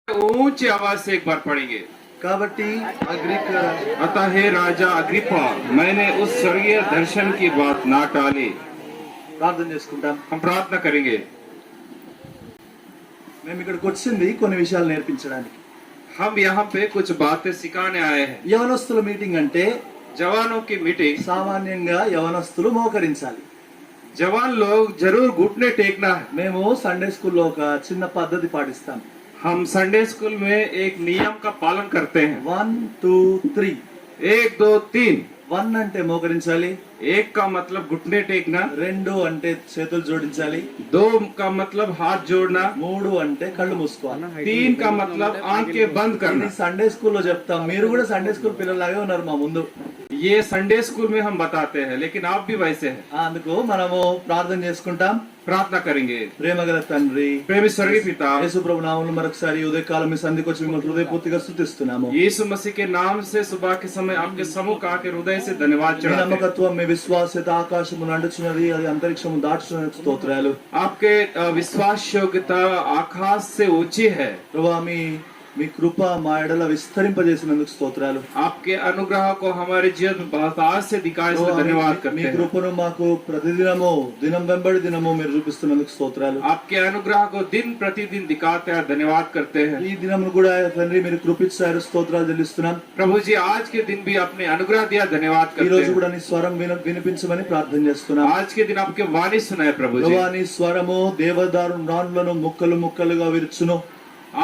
ऊंची आवाज से एक बार पढ़ेंगे। కాబట్టి అగ్రిక अतः हे राजा अग्रिप्पा, मैंने उस स्वर्गीय दर्शन की बात ना टाली। ప్రార్థన చేసుకుంటాం. हम प्रार्थना करेंगे। మేము ఇక్కడికి వచ్చింది కొన్ని విషయాలు నేర్పించడానికి. हम यहाँ पे कुछ बातें सिखाने आए हैं। యవనస్తుల మీటింగ్ అంటే जवानों की मीटिंग, సామాన్యంగా యవనస్తులు మోకరించాలి. जवान लोग जरूर घुटने टेकना है। మేము సండే స్కూల్లో ఒక చిన్న పద్ధతి పాటిస్తాం. हम संडे स्कूल में एक नियम का पालन करते हैं। 1 2 3. 1 2 3। 1 అంటే మోకరించాలి. 1 का मतलब घुटने टेकना। 2 అంటే చేతులు జోడించాలి. 2 का मतलब हाथ जोड़ना। 3 అంటే కళ్ళు మూసుకోవాలి. 3 का मतलब आंखें बंद करना। ఇది సండే స్కూల్లో చెప్తాం. మీరు కూడా సండే స్కూల్ పిల్లలాగే ఉన్నారు మా ముందు. ये संडे स्कूल में हम बताते हैं, लेकिन आप भी वैसे हैं। అందుకు మనము ప్రార్థన చేసుకుంటాం. प्रार्थना करेंगे। ప్రేమగల తండ్రి, प्रेमी स्वर्गीय पिता, యేసు ప్రభు నామములో మరొకసారి ఉదయకాలం మీ సంధికి వచ్చి మిమ్మల్ని హృదయపూర్తిగా స్తుతిస్తున్నాము. यीशु मसीह के नाम से सुबह के समय आपके समूह का आके हृदय से धन्यवाद మీ चढ़ाते हैं। నమ్మకత్వం, మీ విశ్వాసత ఆకాశము నడుచున్నది, అది అంతరిక్షము దాటుచున్నది. స్తోత్రాలు. आपके विश्वास योग्यता आकाश से ऊंची है। ప్రభువా, మీ కృప మా ఎడల విస్తరింపజేసినందుకు స్తోత్రాలు. आपके अनुग्रह को हमारे जीवन में बहुत से दिखाए, इसलिए धन्यवाद మీ करते हैं। కృపను మాకు ప్రతిదినము దినం వెంబడి దినము మీరు చూపిస్తున్నందుకు స్తోత్రాలు. आपके अनुग्रह को दिन प्रतिदिन दिखाते हैं, धन्यवाद करते हैं। ఈ దినము కూడా తండ్రి మీరు కృపించారు, స్తోత్రాలు చెల్లిస్తున్నాం. प्रभु जी, आज के दिन भी आपने अनुग्रह दिया, धन्यवाद ఈ करते రోజు हैं। కూడా నీ స్వరం వినిపించమని ప్రార్థన చేస్తున్నాం. आज के दिन आपके वाणी सुनाए प्रभु जी। ప్రభువా, నీ స్వరము దేవదారు రాళ్ళను ముక్కలు ముక్కలుగా విరుచును.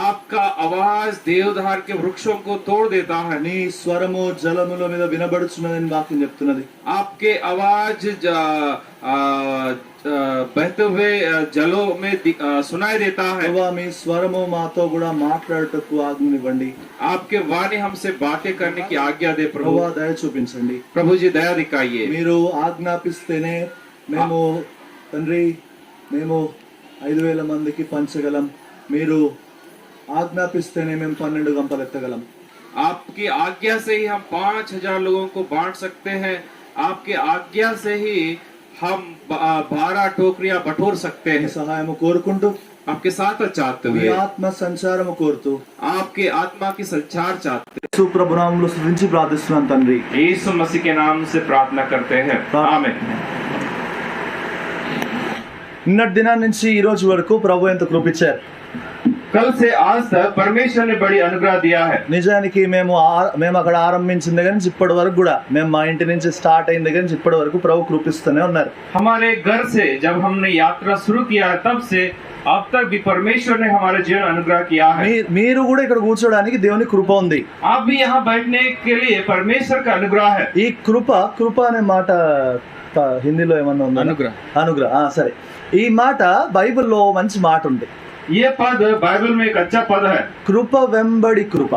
आपका आवाज देवदार के वृक्षों को तोड़ देता है। నీ స్వరము జలముల మీద వినబడుచున్నదని వాక్యం చెప్తున్నది. आपके आवाज बहते हुए जलों में सुनाई देता है। ప్రభువా, మీ స్వరము మాతో కూడా మాట్లాడుటకు ఆజ్ఞనివ్వండి. आपके वाणी हमसे बातें करने की आज्ञा दे प्रभु। ప్రభువా, దయ చూపించండి. प्रभु जी दया दिखाइए। మీరు ఆజ్ఞాపిస్తేనే మేము తండ్రి 5,000 మందికి పంచగలం. మీరు ఆజ్ఞాపిస్తేనే మేము 12 గంపలు ఎత్తగలం. आपकी आज्ञा से ही हम 5,000 लोगों को बांट सकते हैं। आपकी आज्ञा से ही हम 12 टोकरियां बटोर सकते మీ हैं। సహాయము కోరుకుంటూ, आपके साथ चाहते మీ हुए, ఆత్మ సంచారము కోరుతూ आपके आत्मा की संचार चाहते हैं। యేసు ప్రభు నామములో స్తుతించి ప్రార్థిస్తున్నాను తండ్రి. यीशु मसीह के नाम से प्रार्थना करते हैं, आमीन। నిన్నటి దినాన్ని నుంచి ఈ రోజు వరకు ప్రభు ఎంత కృపించారు. कल से आज तक परमेश्वर ने बड़ी अनुग्रह दिया है। నిజానికి మేము అక్కడ ఆరంభించిన దగ్గర నుంచి ఇప్పటి వరకు కూడా, మేము మా ఇంటి నుంచి స్టార్ట్ అయిన దగ్గర నుంచి ఇప్పటి వరకు ప్రభు కృపిస్తూనే ఉన్నారు. हमारे घर से जब हमने यात्रा शुरू किया तब से अब तक भी परमेश्वर ने हमारे जीवन अनुग्रह किया है। మీరు కూడా ఇక్కడ కూర్చోడానికి దేవుని కృప ఉంది. आप भी यहाँ बैठने के लिए परमेश्वर का अनुग्रह है। ఈ కృప అనే మాట హిందీలో ఏమన్నా ఉందా? అనుగ్రహ. సరే, ఈ మాట బైబిల్లో మంచి మాట ఉంది. ये पद बाइबल में एक अच्छा पद है। కృప వెంబడి కృప.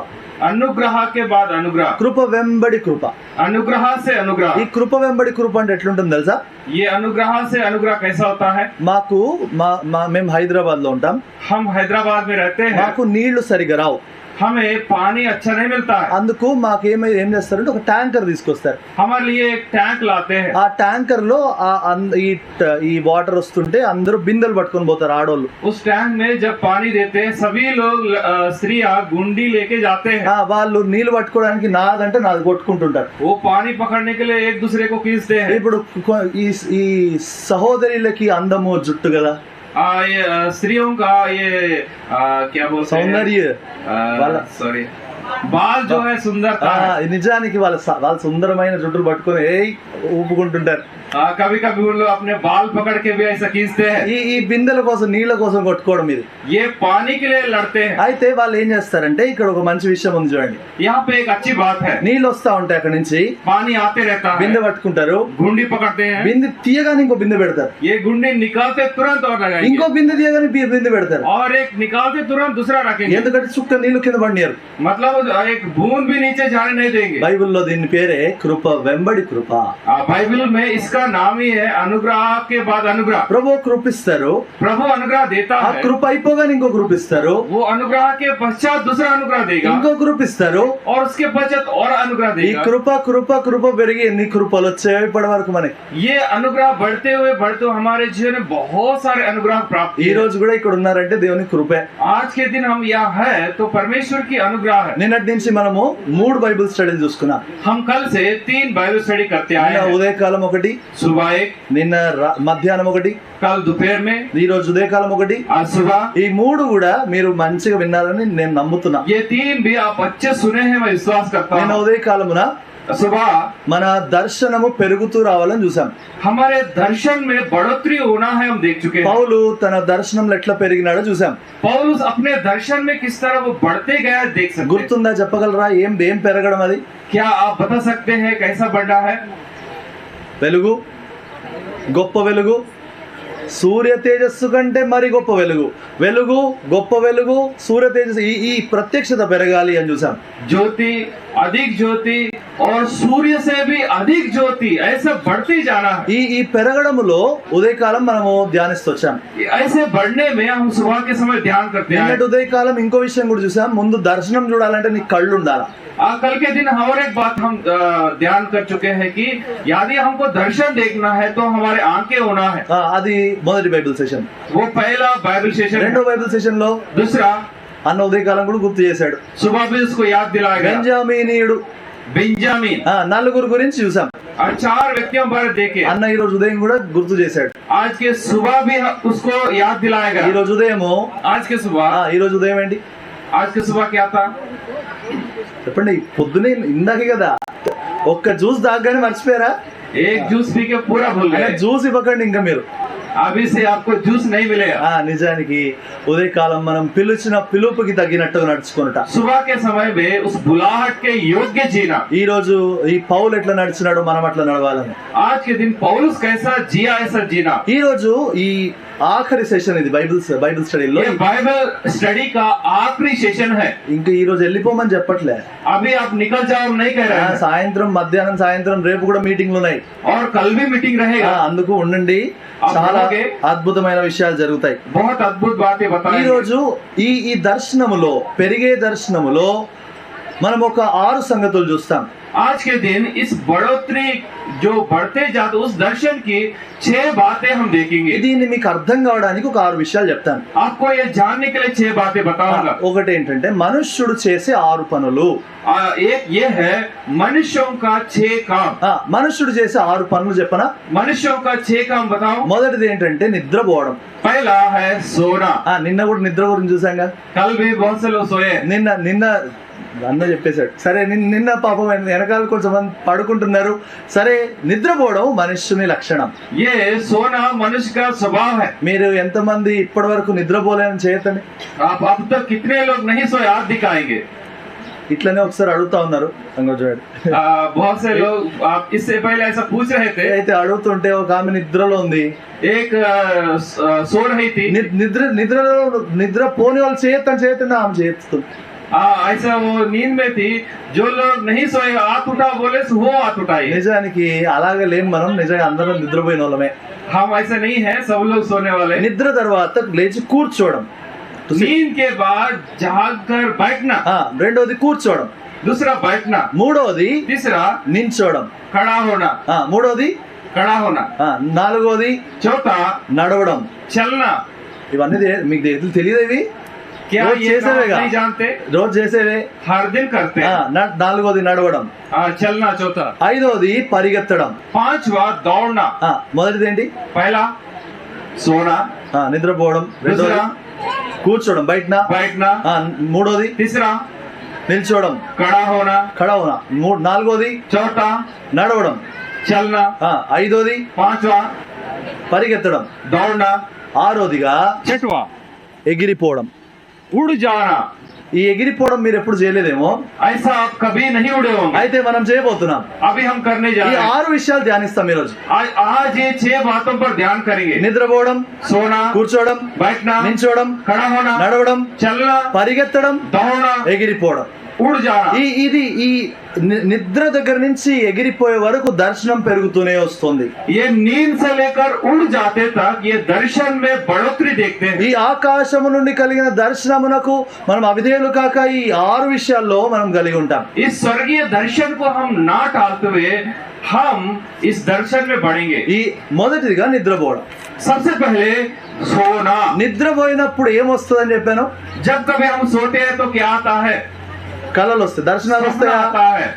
अनुग्रह के बाद अनुग्रह। కృప వెంబడి కృప. अनुग्रह से अनुग्रह। ఈ కృప వెంబడి కృప అంటే ఎట్లుంటుంది తెలుసా? ये अनुग्रह से अनुग्रह कैसा होता है? మాకు మేము హైదరాబాద్ లో ఉంటాం. हम हैदराबाद में रहते हैं। మాకు నీళ్లు సరిగా రావు. हमें पानी अच्छा नहीं मिलता है। అందుకు మాకు ఏం చేస్తారంటే ఒక ట్యాంకర్ తీసుకొస్తారు. हमारे लिए एक टैंक लाते हैं। ఆ ట్యాంకర్ లో ఈ వాటర్ వస్తుంటే అందరూ బిందెలు పట్టుకొని పోతారు ఆడోళ్ళు. उस टैंक में जब पानी देते हैं सभी लोग स्त्रियां गुंडी लेके जाते हैं। వాళ్ళు నీళ్లు పట్టుకోవడానికి నాదంటే నాది కొట్టుకుంటుంటారు. वो पानी पकड़ने के लिए एक दूसरे को खींचते हैं। ఇప్పుడు ఈ సహోదరులకి అందము జుట్టు కదా, ये स्त्रियों का ये क्या बोलते हैं? సౌందర్య. सॉरी, बाल जो है सुंदरता है। నిజానికి వాళ్ళ సుందరమైన జుట్టులు పట్టుకొని ఊపుకుంటుంటారు. कभी कभी उन लोग अपने बाल पकड़ के भी ऐसा खींचते हैं। ఈ బిందెల కోసం నీళ్ళ కోసం కొట్టుకోవడం ఇది. ये पानी के लिए लड़ते हैं। అయితే వాళ్ళు ఏం చేస్తారంటే, ఇక్కడ ఒక మంచి విషయం ఉంది చూడండి. यहाँ पे एक अच्छी बात है। నీళ్ళు వస్తా ఉంటాయి, అక్కడ నుంచి पानी आते रहता है। బిందె పట్టుకుంటారు, गुंडी पकड़ते हैं। బిందె తీయగానే ఇంకో బిందె పెడతారు. ये गुंडी निकालते तुरंत और लगाएंगे। ఇంకో బిందె తీయగానే బిందె పెడతారు. और एक निकालते तुरंत दूसरा रखेंगे। ఎందుకంటే చుక్క నీళ్లు కింద పడినారు. मतलब एक बूंद भी नीचे जाने नहीं देंगे। బైబిల్లో దీని పేరే కృప వెంబడి కృప. बाइबल में इसका नाम ही है अनुग्रह के बाद अनुग्रह। ప్రభు కృప ఇస్తారు, प्रभु अनुग्रह देता ఆ है, కృప అయిపోగానే ఇంకో కృప ఇస్తారు, वो अनुग्रह के पश्चात दूसरा अनुग्रह देगा, ఇంకో కృప ఇస్తారు. और उसके पश्चात और अनुग्रह ఈ देगा। కృప కృప కృప పెరిగి ఎన్ని కృపలు వచ్చాయో ఇప్పటి వరకు మనకి. ये अनुग्रह बढ़ते हुए हमारे जीवन में बहुत सारे अनुग्रह प्राप्त ఈ किए। రోజు కూడా ఇక్కడ ఉన్నారంటే దేవుని కృపే. आज के दिन हम यहाँ है तो परमेश्वर की अनुग्रह है। నిన్నటి నుంచి మనము 3 బైబిల్ స్టడీలు చూసుకున్నాం. हम कल से 3 बाइबल स्टडी करते आए నిన్న हैं। ఉదయకాలం ఒకటి, सुबह एक, నిన్న మధ్యాహ్నం ఒకటి, कल दोपहर में, ఈ రోజు ఉదయకాలం ఒకటి. आज सुबह। ఈ 3 కూడా మీరు మంచిగా విన్నారని నేను నమ్ముతున్నా. ये 3 भी आप अच्छे सुने हैं, मैं विश्वास करता నిన్న हूँ। ఉదయకాలమున सुबह మన దర్శనము పెరుగుతూ రావాలని చూసాం. हमारे दर्शन में बढ़ोतरी होना है, हम देख चुके हैं। పౌలు తన దర్శనంలో ఎట్లా పెరిగినాడో చూసాం. पौलुस अपने दर्शन में किस तरह वो बढ़ते गया देख सकते हैं। గుర్తుందా? చెప్పగలరా ఏం పెరగడం అది? क्या आप बता सकते हैं कैसा बढ़ा है? వెలుగు, గొప్ప వెలుగు, సూర్య తేజస్సు కంటే మరి గొప్ప వెలుగు, వెలుగు, గొప్ప వెలుగు, సూర్య తేజస్సు, ఈ ప్రత్యక్షత పెరగాలి అని చూసాం. ज्योति, अधिक ज्योति और सूर्य से भी अधिक ज्योति, ऐसे बढ़ते जाना है। ఈ పెరగడములో ఉదయకాలం మనము ధ్యానిస్తూ వచ్చాం. ऐसे बढ़ने में हम सुबह के समय ध्यान करते हैं। నిన్నటి ఉదయకాలం ఇంకో విషయం కూడా చూసాం. ముందు దర్శనం చూడాలంటే నీ కళ్ళు ఉండాలా. कल के दिन और एक बात हम ध्यान कर चुके हैं कि यदि हमको दर्शन देखना है तो हमारे आंखें होना है। అది మొదటి బైబిల్ సెషన్. वो पहला बाइबल सेशन। రెండో బైబిల్ సెషన్ లో दूसरा, అన్న ఉదయకాలం కూడా గుర్తు చేశాడు. सुबह भी उसको याद दिलाया गया। బెంజామీనీయుడు, बेंजामिन, నలుగురు గురించి చూసాం. और 4 व्यक्तियों पर देखे। అన్న ఈ రోజు ఉదయం కూడా గుర్తు చేశాడు. आज के सुबह भी उसको याद दिलाया ఈ गया। రోజు ఉదయము आज के सुबह, ఈ రోజు ఉదయం ఏంటి आज के सुबह क्या था? చెప్పండి. పొద్దునే ఇందాకే కదా ఒక్క జ్యూస్ తాగగానే మర్చిపోయారా? एक जूस पी के पूरा भूल అలా गए। జ్యూస్ ఇవ్వకండి ఇంకా మీరు. अभी से आपको जूस नहीं मिलेगा। నిజానికి ఉదయకాలం మనం పిలుపుకి తగ్గినట్టుగా నడుచుకున్నట. सुबह के समय में उस बुलाहट के योग्य जीना। ఈ రోజు ఈ పౌలు ఎట్లా నడిచినాడో మనం అట్లా నడవాలని. आज के दिन पौलुस कैसा जिया ऐसा जीना। ఈ రోజు ఈ ఆఖరి సెషన్ ఇది బైబిల్ స్టడీలో. ये बाइबल स्टडी का आखिरी सेशन है। ఇంకా ఈ రోజు వెళ్ళిపోమని చెప్పట్లే. अभी आप निकल जाओ नहीं कह रहे हैं। సాయంత్రం, మధ్యాహ్నం, సాయంత్రం, రేపు కూడా మీటింగ్లు ఉన్నాయి. और कल भी मीटिंग रहेगा। అందుకు ఉండండి. చాలా అద్భుతమైన విషయాలు జరుగుతాయి. बहुत अद्भुत बातें ఈ बताएंगे। రోజు ఈ దర్శనములో, పెరిగే దర్శనములో మనం ఒక 6 సంగతులు చూస్తాం. आज के दिन इस बढ़ोतरी जो बढ़ते जाते उस दर्शन की 6 बातें हम देखेंगे। దీన్ని మీకు అర్థం కావడానికి ఒక 6 విషయాలు చెప్తాను. आपको ये जानने के लिए 6 बातें बताऊंगा। ఒకటి ఏంటంటే మనుష్యుడు చేసే 6 పనులు. एक ये है मनुष्यों का 6 काम। మనుష్యుడు చేసే 6 పనులు చెప్పనా? मनुष्यों का 6 काम बताओ। మొదటిది ఏంటంటే నిద్రపోవడం. पहला है सोना। నిన్న కూడా నిద్ర గురించి చూసాంగా. कल भी बहुत से लोग सोए। నిన్న అన్న చెప్పేశాడు. సరే, నిన్న పాపం వెనకాల కొంచెం మంది పడుకుంటున్నారు. సరే, నిద్రపోవడం మనుష్యుని లక్షణం. ये सोना मनुष्य का स्वभाव है। మీరు ఎంతమంది ఇప్పటి వరకు నిద్రపోలేని చేయతండి. आप अब तक कितने लोग नहीं सोए, आप दिखाएंगे। ఇట్లనే ఒకసారి అడుగుతా ఉన్నారు. చూడండి, बहुत से लोग आप इससे पहले ऐसा पूछ रहे थे। అయితే అడుగుతుంటే ఒక ఆమె నిద్రలో ఉంది. एक सो रही थी। నిద్ర పోని వాళ్ళు చేయతండి ఆమె చేస్తుంది. ऐसा वो नींद में थी। जो लोग नहीं सोए हाथ उठा बोले वो हाथ उठाई। నిజానికి అలాగే లేం మనం. నిజంగా అందరం నిద్రపోయిన వాళ్ళమే. हम ऐसा नहीं है, सब लोग सोने वाले। నిద్ర తర్వాత లేచి కూర్చోవడం. नींद के बाद जाग कर बैठना। రెండోది కూర్చోవడం. दूसरा बैठना। మూడోది तीसरा నించోవడం. खड़ा होना। మూడోది खड़ा होना। నాలుగోది चौथा నడవడం. चलना। ఇవన్నీ మీకు తెలియదు. ఇవి क्या रोज ये काम చేసేవేగా. नहीं जानते? రోజు చేసేవే. हर दिन करते हैं। నాలుగోది నడవడం. चलना चौथा। ఐదోది పరిగెత్తడం. पांचवा दौड़ना। మొదటిది ఏంటి? पहला सोना। నిద్రపోవడం. రెండోది दूसरा కూర్చోవడం బయటన. बैठना। మూడోది तीसरा నిల్చోవడం. खड़ा होना। ఖడవన. నాలుగోది चौथा నడవడం. चलना। ఐదోది पांचवा పరిగెత్తడం. दौड़ना। ఆరోదిగా छठवा ఎగిరిపోవడం. उड़ जाना। ఈ ఎగిరిపోవడం మీరు ఎప్పుడు చేయలేదేమో. ऐसा आप कभी नहीं उड़े होंगे। అయితే మనం చేయబోతున్నాం. अभी हम करने जा ఈ रहे हैं। 6 విషయాలు ధ్యానిస్తాం ఈ రోజు. आज ये 6 बातों पर ध्यान करेंगे। నిద్రపోవడం, सोना, కూర్చోవడం, बैठना, నించోవడం, खड़ा होना, నడవడం, चलना, పరిగెత్తడం, दौड़ना, ఎగిరిపోవడం. उड़ जाना। ఈ నిద్ర దగ్గర నుంచి ఎగిరిపోయే వరకు దర్శనం పెరుగుతూనే వస్తుంది. ये नींद से लेकर उड़ जाते तक ये दर्शन में बढ़ोतरी देखते हैं। ఈ ఆకాశము నుండి కలిగిన దర్శనమునకు మనం అవిధేయులు కాక ఈ 6 విషయాల్లో మనం కలిగి ఉంటాం. इस स्वर्गीय दर्शन को हम ना टालते हुए हम इस दर्शन में बढ़ेंगे। ఈ మొదటిదిగా నిద్రపోవడం. सबसे पहले सोना। నిద్రపోయినప్పుడు ఏమొస్తుందని చెప్పాను? जब कभी हम सोते हैं तो क्या आता है? కళలు వస్తాయి, దర్శనాలు सपना వస్తాయా? आता है।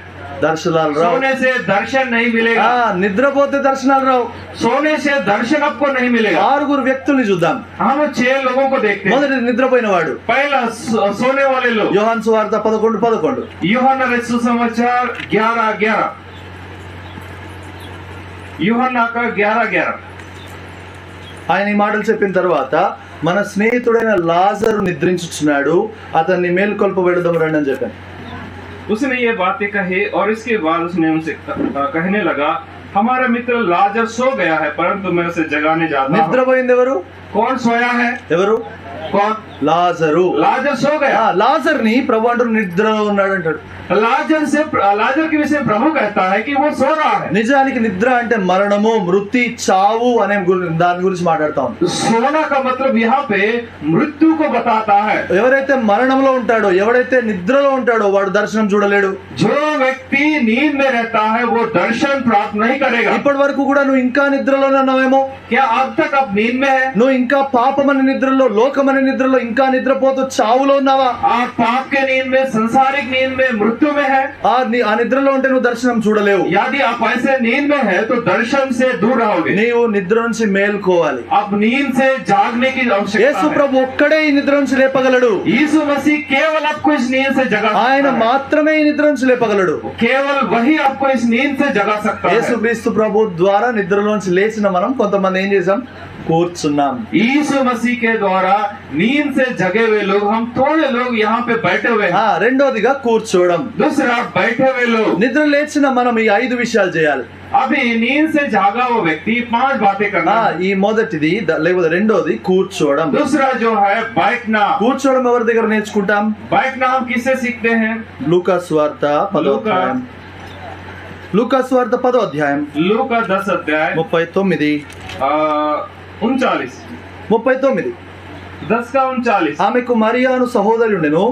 దర్శనాలు రావు. सोने से दर्शन नहीं मिलेगा। నిద్రపోతే దర్శనాలు రావు. सोने से दर्शन आपको नहीं मिलेगा। 6 వ్యక్తుల్ని చూద్దాం. हम 6 लोगों को देखते हैं। మొదటి నిద్రపోయిన వాడు पहला सोने वाले लोग యోహాను సువార్త 11:11. यूहन्ना रचित सुसमाचार 11:11। यूहन्ना का 11:11। ఆయన ఈ మాటలు చెప్పిన తర్వాత మన స్నేహితుడైన లాజరు నిద్రించుచున్నాడు, అతన్ని మేల్కొల్ప వెళదాం రండి అని చెప్పాను. उसने ये बातें कही और इसके बाद उसने उनसे कहने लगा, हमारा मित्र लाजर सो गया है परंतु मैं उसे जगाने जाता हूं। నిద్రపోయింది ఎవరు? कौन सोया है? ఎవరు? कौन? లాజరు. लाजर सो गया। లాజర్ ని ప్రభు అంటారు నిద్రలో ఉన్నాడు అంటాడు. लाजर के विषय प्रभु कहता है कि वो सो रहा है। నిజానికి నిద్ర అంటే మరణము, మృతి, చావు అనే దాని గురించి మాట్లాడతాం. सोना का मतलब यहाँ पे मृत्यु को बताता है। ఎవరైతే మరణంలో ఉంటాడో, ఎవడైతే నిద్రలో ఉంటాడో వాడు దర్శనం చూడలేడు. जो व्यक्ति नींद में रहता है वो दर्शन प्राप्त नहीं करेगा। ఇప్పటి వరకు కూడా నువ్వు ఇంకా నిద్రలోనే ఉన్నావేమో. क्या अब तक आप नींद में है? నువ్వు ఇంకా పాపమనే నిద్రలో, లోకమనే నిద్రలో ఇంకా నిద్రపోతూ చావులో ఉన్నావా? आप पाप के नींद में, संसारिक नींद में, मृत्यु में है। ఆ నిద్రలో ఉంటే నువ్వు దర్శనం చూడలేవు. यदि आप ऐसे नींद में है तो दर्शन से दूर रहोगे। నీవు నిద్ర నుంచి మేల్కోవాలి. अब नींद से जागने की आवश्यकता యేసు है। ప్రభు ఒక్కడే ఈ నిద్ర నుంచి లేపగలడు. यीशु मसीह केवल आपको इस नींद से जगा सकता ఆయన है। మాత్రమే ఈ నిద్ర నుంచి లేపగలడు. केवल वही आपको इस नींद से जगा सकता है। యేసుక్రీస్తు ప్రభు ద్వారా నిద్రలోంచి లేచిన మనం కొంతమంది ఏం చేసాం? కూర్చున్నాం. यीशु मसीह के द्वारा नींद से जगे हुए लोग, हम थोड़े लोग यहाँ पे बैठे हुए हैं। రెండోదిగా కూర్చోవడం. दूसरा बैठे हुए लोग। నిద్ర లేచిన మనం ఈ 5 విషయాలు చేయాలి. अभी नींद से जागा वो व्यक्ति 5 बातें करना है। ఈ మొదటిది లేకపోతే రెండోది కూర్చోవడం. दूसरा जो है बैठना। కూర్చోవడం ఎవరి దగ్గర నేర్చుకుంటాం? बैठना हम किससे सीखते हैं? లూకాసు వార్త 10వ అధ్యాయం. లూకాసు వార్త 10వ అధ్యాయం लू का 10 अध्याय 39. 39 39. 10 का 39। ఆమెకు మరియాను సహోదరి ఉండెను.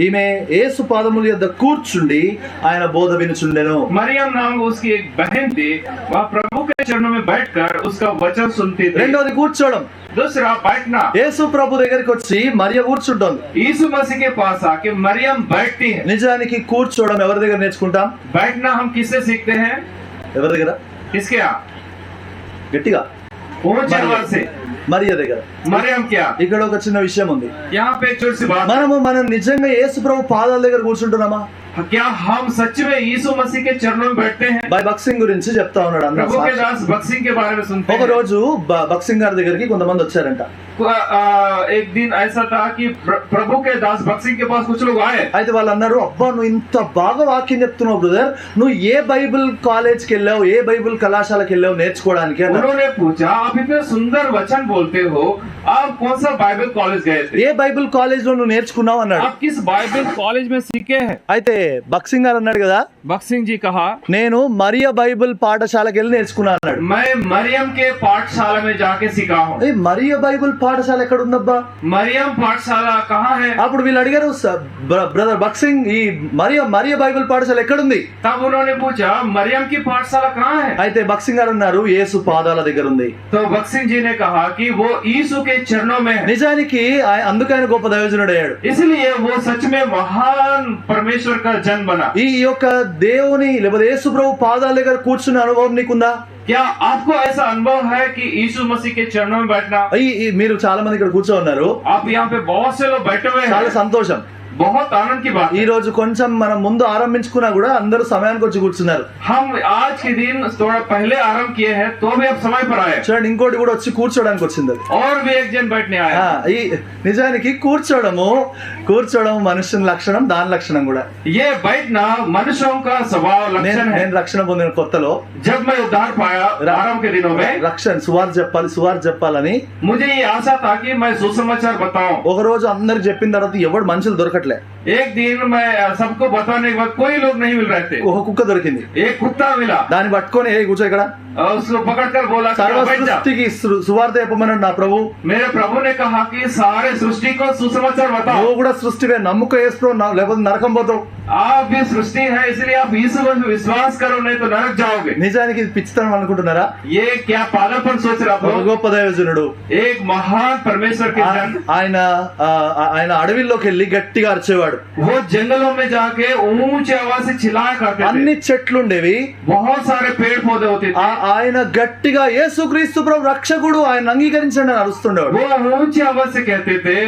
ఈమె యేసు పాదముల యొద్ద కూర్చుండి ఆయన బోధ వినుచుండెను. मरियम नाम उसकी एक बहन थी, वह प्रभु के चरणों में बैठकर उसका वचन सुनती थी। రెండోది కూర్చోవడం. दूसरा बैठना। యేసు ప్రభు దగ్గరికి వచ్చి మరియ కూర్చుంటోంది. यीशु मसीह के पास आके मरियम बैठती है। నిజానికి కూర్చోవడం ఎవరి దగ్గర నేర్చుకుంటాం? बैठना हम किससे सीखते हैं? ఎవరి దగ్గర? किसके यहाँ? గట్టిగా ऊंची आवाज से। మరియ దగ్గర. मरियम क्या? ఇక్కడ ఒక చిన్న విషయం ఉంది. यहाँ पे एक छोटी सी बात। మనం నిజంగా యేసు ప్రభు పాదాల దగ్గర కూర్చుంటున్నామా? क्या हम सच में यीशु मसीह के चरणों में बैठते हैं? బై బక్సింగ్ గురించి చెప్తా ఉన్నాడు అందరూ. प्रभु के दास बक्सिंग के बारे में सुनते ఒక हैं। రోజు బక్సింగ్ గారి దగ్గరికి కొంతమంది వచ్చారంట. एक दिन ऐसा था कि प्रभु के दास बक्सिंग के पास कुछ लोग आए। అయితే వాళ్ళు అన్నారు, అబ్బా నువ్వు ఇంత బాగా వాక్యం చెప్తున్నావు బ్రదర్, నువ్వు ఏ బైబిల్ కాలేజ్కి వెళ్ళావు, ఏ బైబిల్ కళాశాలకు వెళ్ళావు నేర్చుకోవడానికి అన్నారు. उन्होंने पूछा, आप इतने सुंदर वचन बोलते हो, आप कौन सा बाइबल कॉलेज गए थे? ఏ బైబిల్ కాలేజ్ లో నువ్వు నేర్చుకున్నావు అన్నాడు. आप किस बाइबल कॉलेज में सीखे हैं? అయితే బక్సింగ్ గారు అన్నాడు కదా, बक्सिंग जी कहा, నేను మరియ బైబిల్ పాఠశాలకు వెళ్ళి నేర్చుకున్నా అన్నాడు. मैं मरियम के पाठशाला में जाके सीखा हूँ। ఏ మరియ బైబిల్ పాఠశాల ఎక్కడ ఉందబ్బా? मरियम पाठशाला कहाँ है? అప్పుడు వీళ్ళు అడిగారు, బ్రదర్ బక్సింగ్ ఈ మరియ బైబిల్ పాఠశాల ఎక్కడుంది? तब उन्होंने पूछा, मरियम की पाठशाला कहाँ है? అయితే బక్సింగ్ గారు అన్నారు, యేసు పాదాల దగ్గర ఉంది. तो बक्सिंग जी ने कहा कि वो यीशु के चरणों में है। నిజానికి అందుకు ఆయన గొప్ప దైవజనుడు అయ్యాడు. इसलिए वो सच में महान परमेश्वर का जन बना। ఈ యొక్క దేవుని లేకపోతే యేసు ప్రభు పాదాల దగ్గర కూర్చున్న అనుభవం నీకుందా? क्या आपको ऐसा अनुभव है कि यीशु मसीह के चरणों में बैठना? మీరు చాలా మంది ఇక్కడ కూర్చో ఉన్నారు. आप यहाँ पे बहुत से लोग बैठे हुए చాలా हैं। సంతోషం. बहुत आनंद की बात ఈ है। రోజు కొంచెం మనం ముందు ఆరంభించుకున్నా కూడా అందరూ సమయానికి వచ్చి కూర్చున్నారు. हम आज के दिन थोड़ा पहले आरंभ किए हैं तो भी अब समय पर आए చూడండి, ఇంకోటి కూడా వచ్చి కూర్చోడానికి వచ్చింది అది. और भी एक जन बैठने आया। ఈ నిజానికి కూర్చోవడం మనుషుని లక్షణం, దాని లక్షణం కూడా. ये बैठना मनुष्यों का स्वभाव लक्षण है। నేను రక్షణ పొందిన కొత్తలో जब मैं उद्धार पाया आरंभ के दिनों में, రక్షణ సువార్త చెప్పాలని मुझे ये आशा था कि मैं सुसमाचार बताऊं। ఒక రోజు అందరికి చెప్పిన తర్వాత ఎవడు మనుషులు దొరకట్లే. एक दिन मैं सबको बताने के बाद कोई लोग नहीं मिल रहे थे। ఒక కుక్క దొరికింది, एक कुत्ता मिला దాన్ని పట్టుకొని "ఏ కూర్చో ఇక్కడ, और उसको पकड़कर बोला कि సర్వ बैठ जा। సృష్టికి సువార్త చెప్పమన్నాడు నా ప్రభు. मेरे प्रभु ने कहा कि सारे सृष्टि को सुसमाचार बताओ। నువ్వు కూడా సృష్టివే, నమ్ముకో యేసు, లేకపోతే నరకం పోతావు. आप भी सृष्टि है, इसलिए आप यीशु पर विश्वास करो, नहीं तो नरक जाओगे। నిజానికి ఇది పిచ్చితనం అనుకుంటున్నారా? ये क्या पागलपन सोच रहा ఒక हो? గొప్ప దైవజనుడు एक महान परमेश्वर के जन, ఆయన అడవిలోకి వెళ్ళి గట్టిగా అరిచేవాడు. वो जंगलों में जाके ऊंचे आवाज से चिल्लाया करते थे। అన్ని చెట్లు ఉండేవి, बहुत सारे पेड़ पौधे होते थे। ఆయన గట్టిగా యేసుక్రీస్తు ప్రభు రక్షకుడు, ఆయన అంగీకరించండి అని అరుస్తుండేవాడు. वो ऊंची आवाज से कहते थे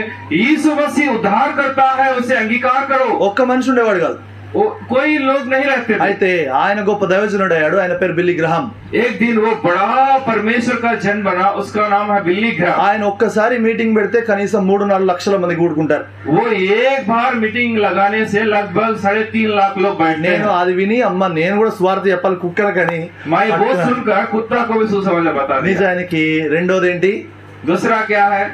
यीशु मसीह उद्धार करता है, उसे अंगीकार करो। ఒక్క మనిషి ఉండేవాడు కాదు. कोई लोग नहीं रहते थे। అయితే ఆయన గొప్ప దైవజనుడు అయ్యాడు. ఆయన పేరు బిల్లీ గ్రహాం. एक दिन वो बड़ा परमेश्वर का जन बना, उसका नाम है बिल्ली ग्राहम। ఆయన ఒక్కసారి మీటింగ్ పెడితే కనీసం 3-4 లక్షల మంది కూడుకుంటారు. वो एक बार मीटिंग लगाने से लगभग 3.5 लाख लोग बैठते నేను हैं। అది విని అమ్మ నేను కూడా స్వార్థ చెప్పాలి కుక్కలకని. मैं वो सुनकर कुत्ता को भी सुसमाचार बता दिया। నిజానికి రెండోది ఏంటి? दूसरा क्या है?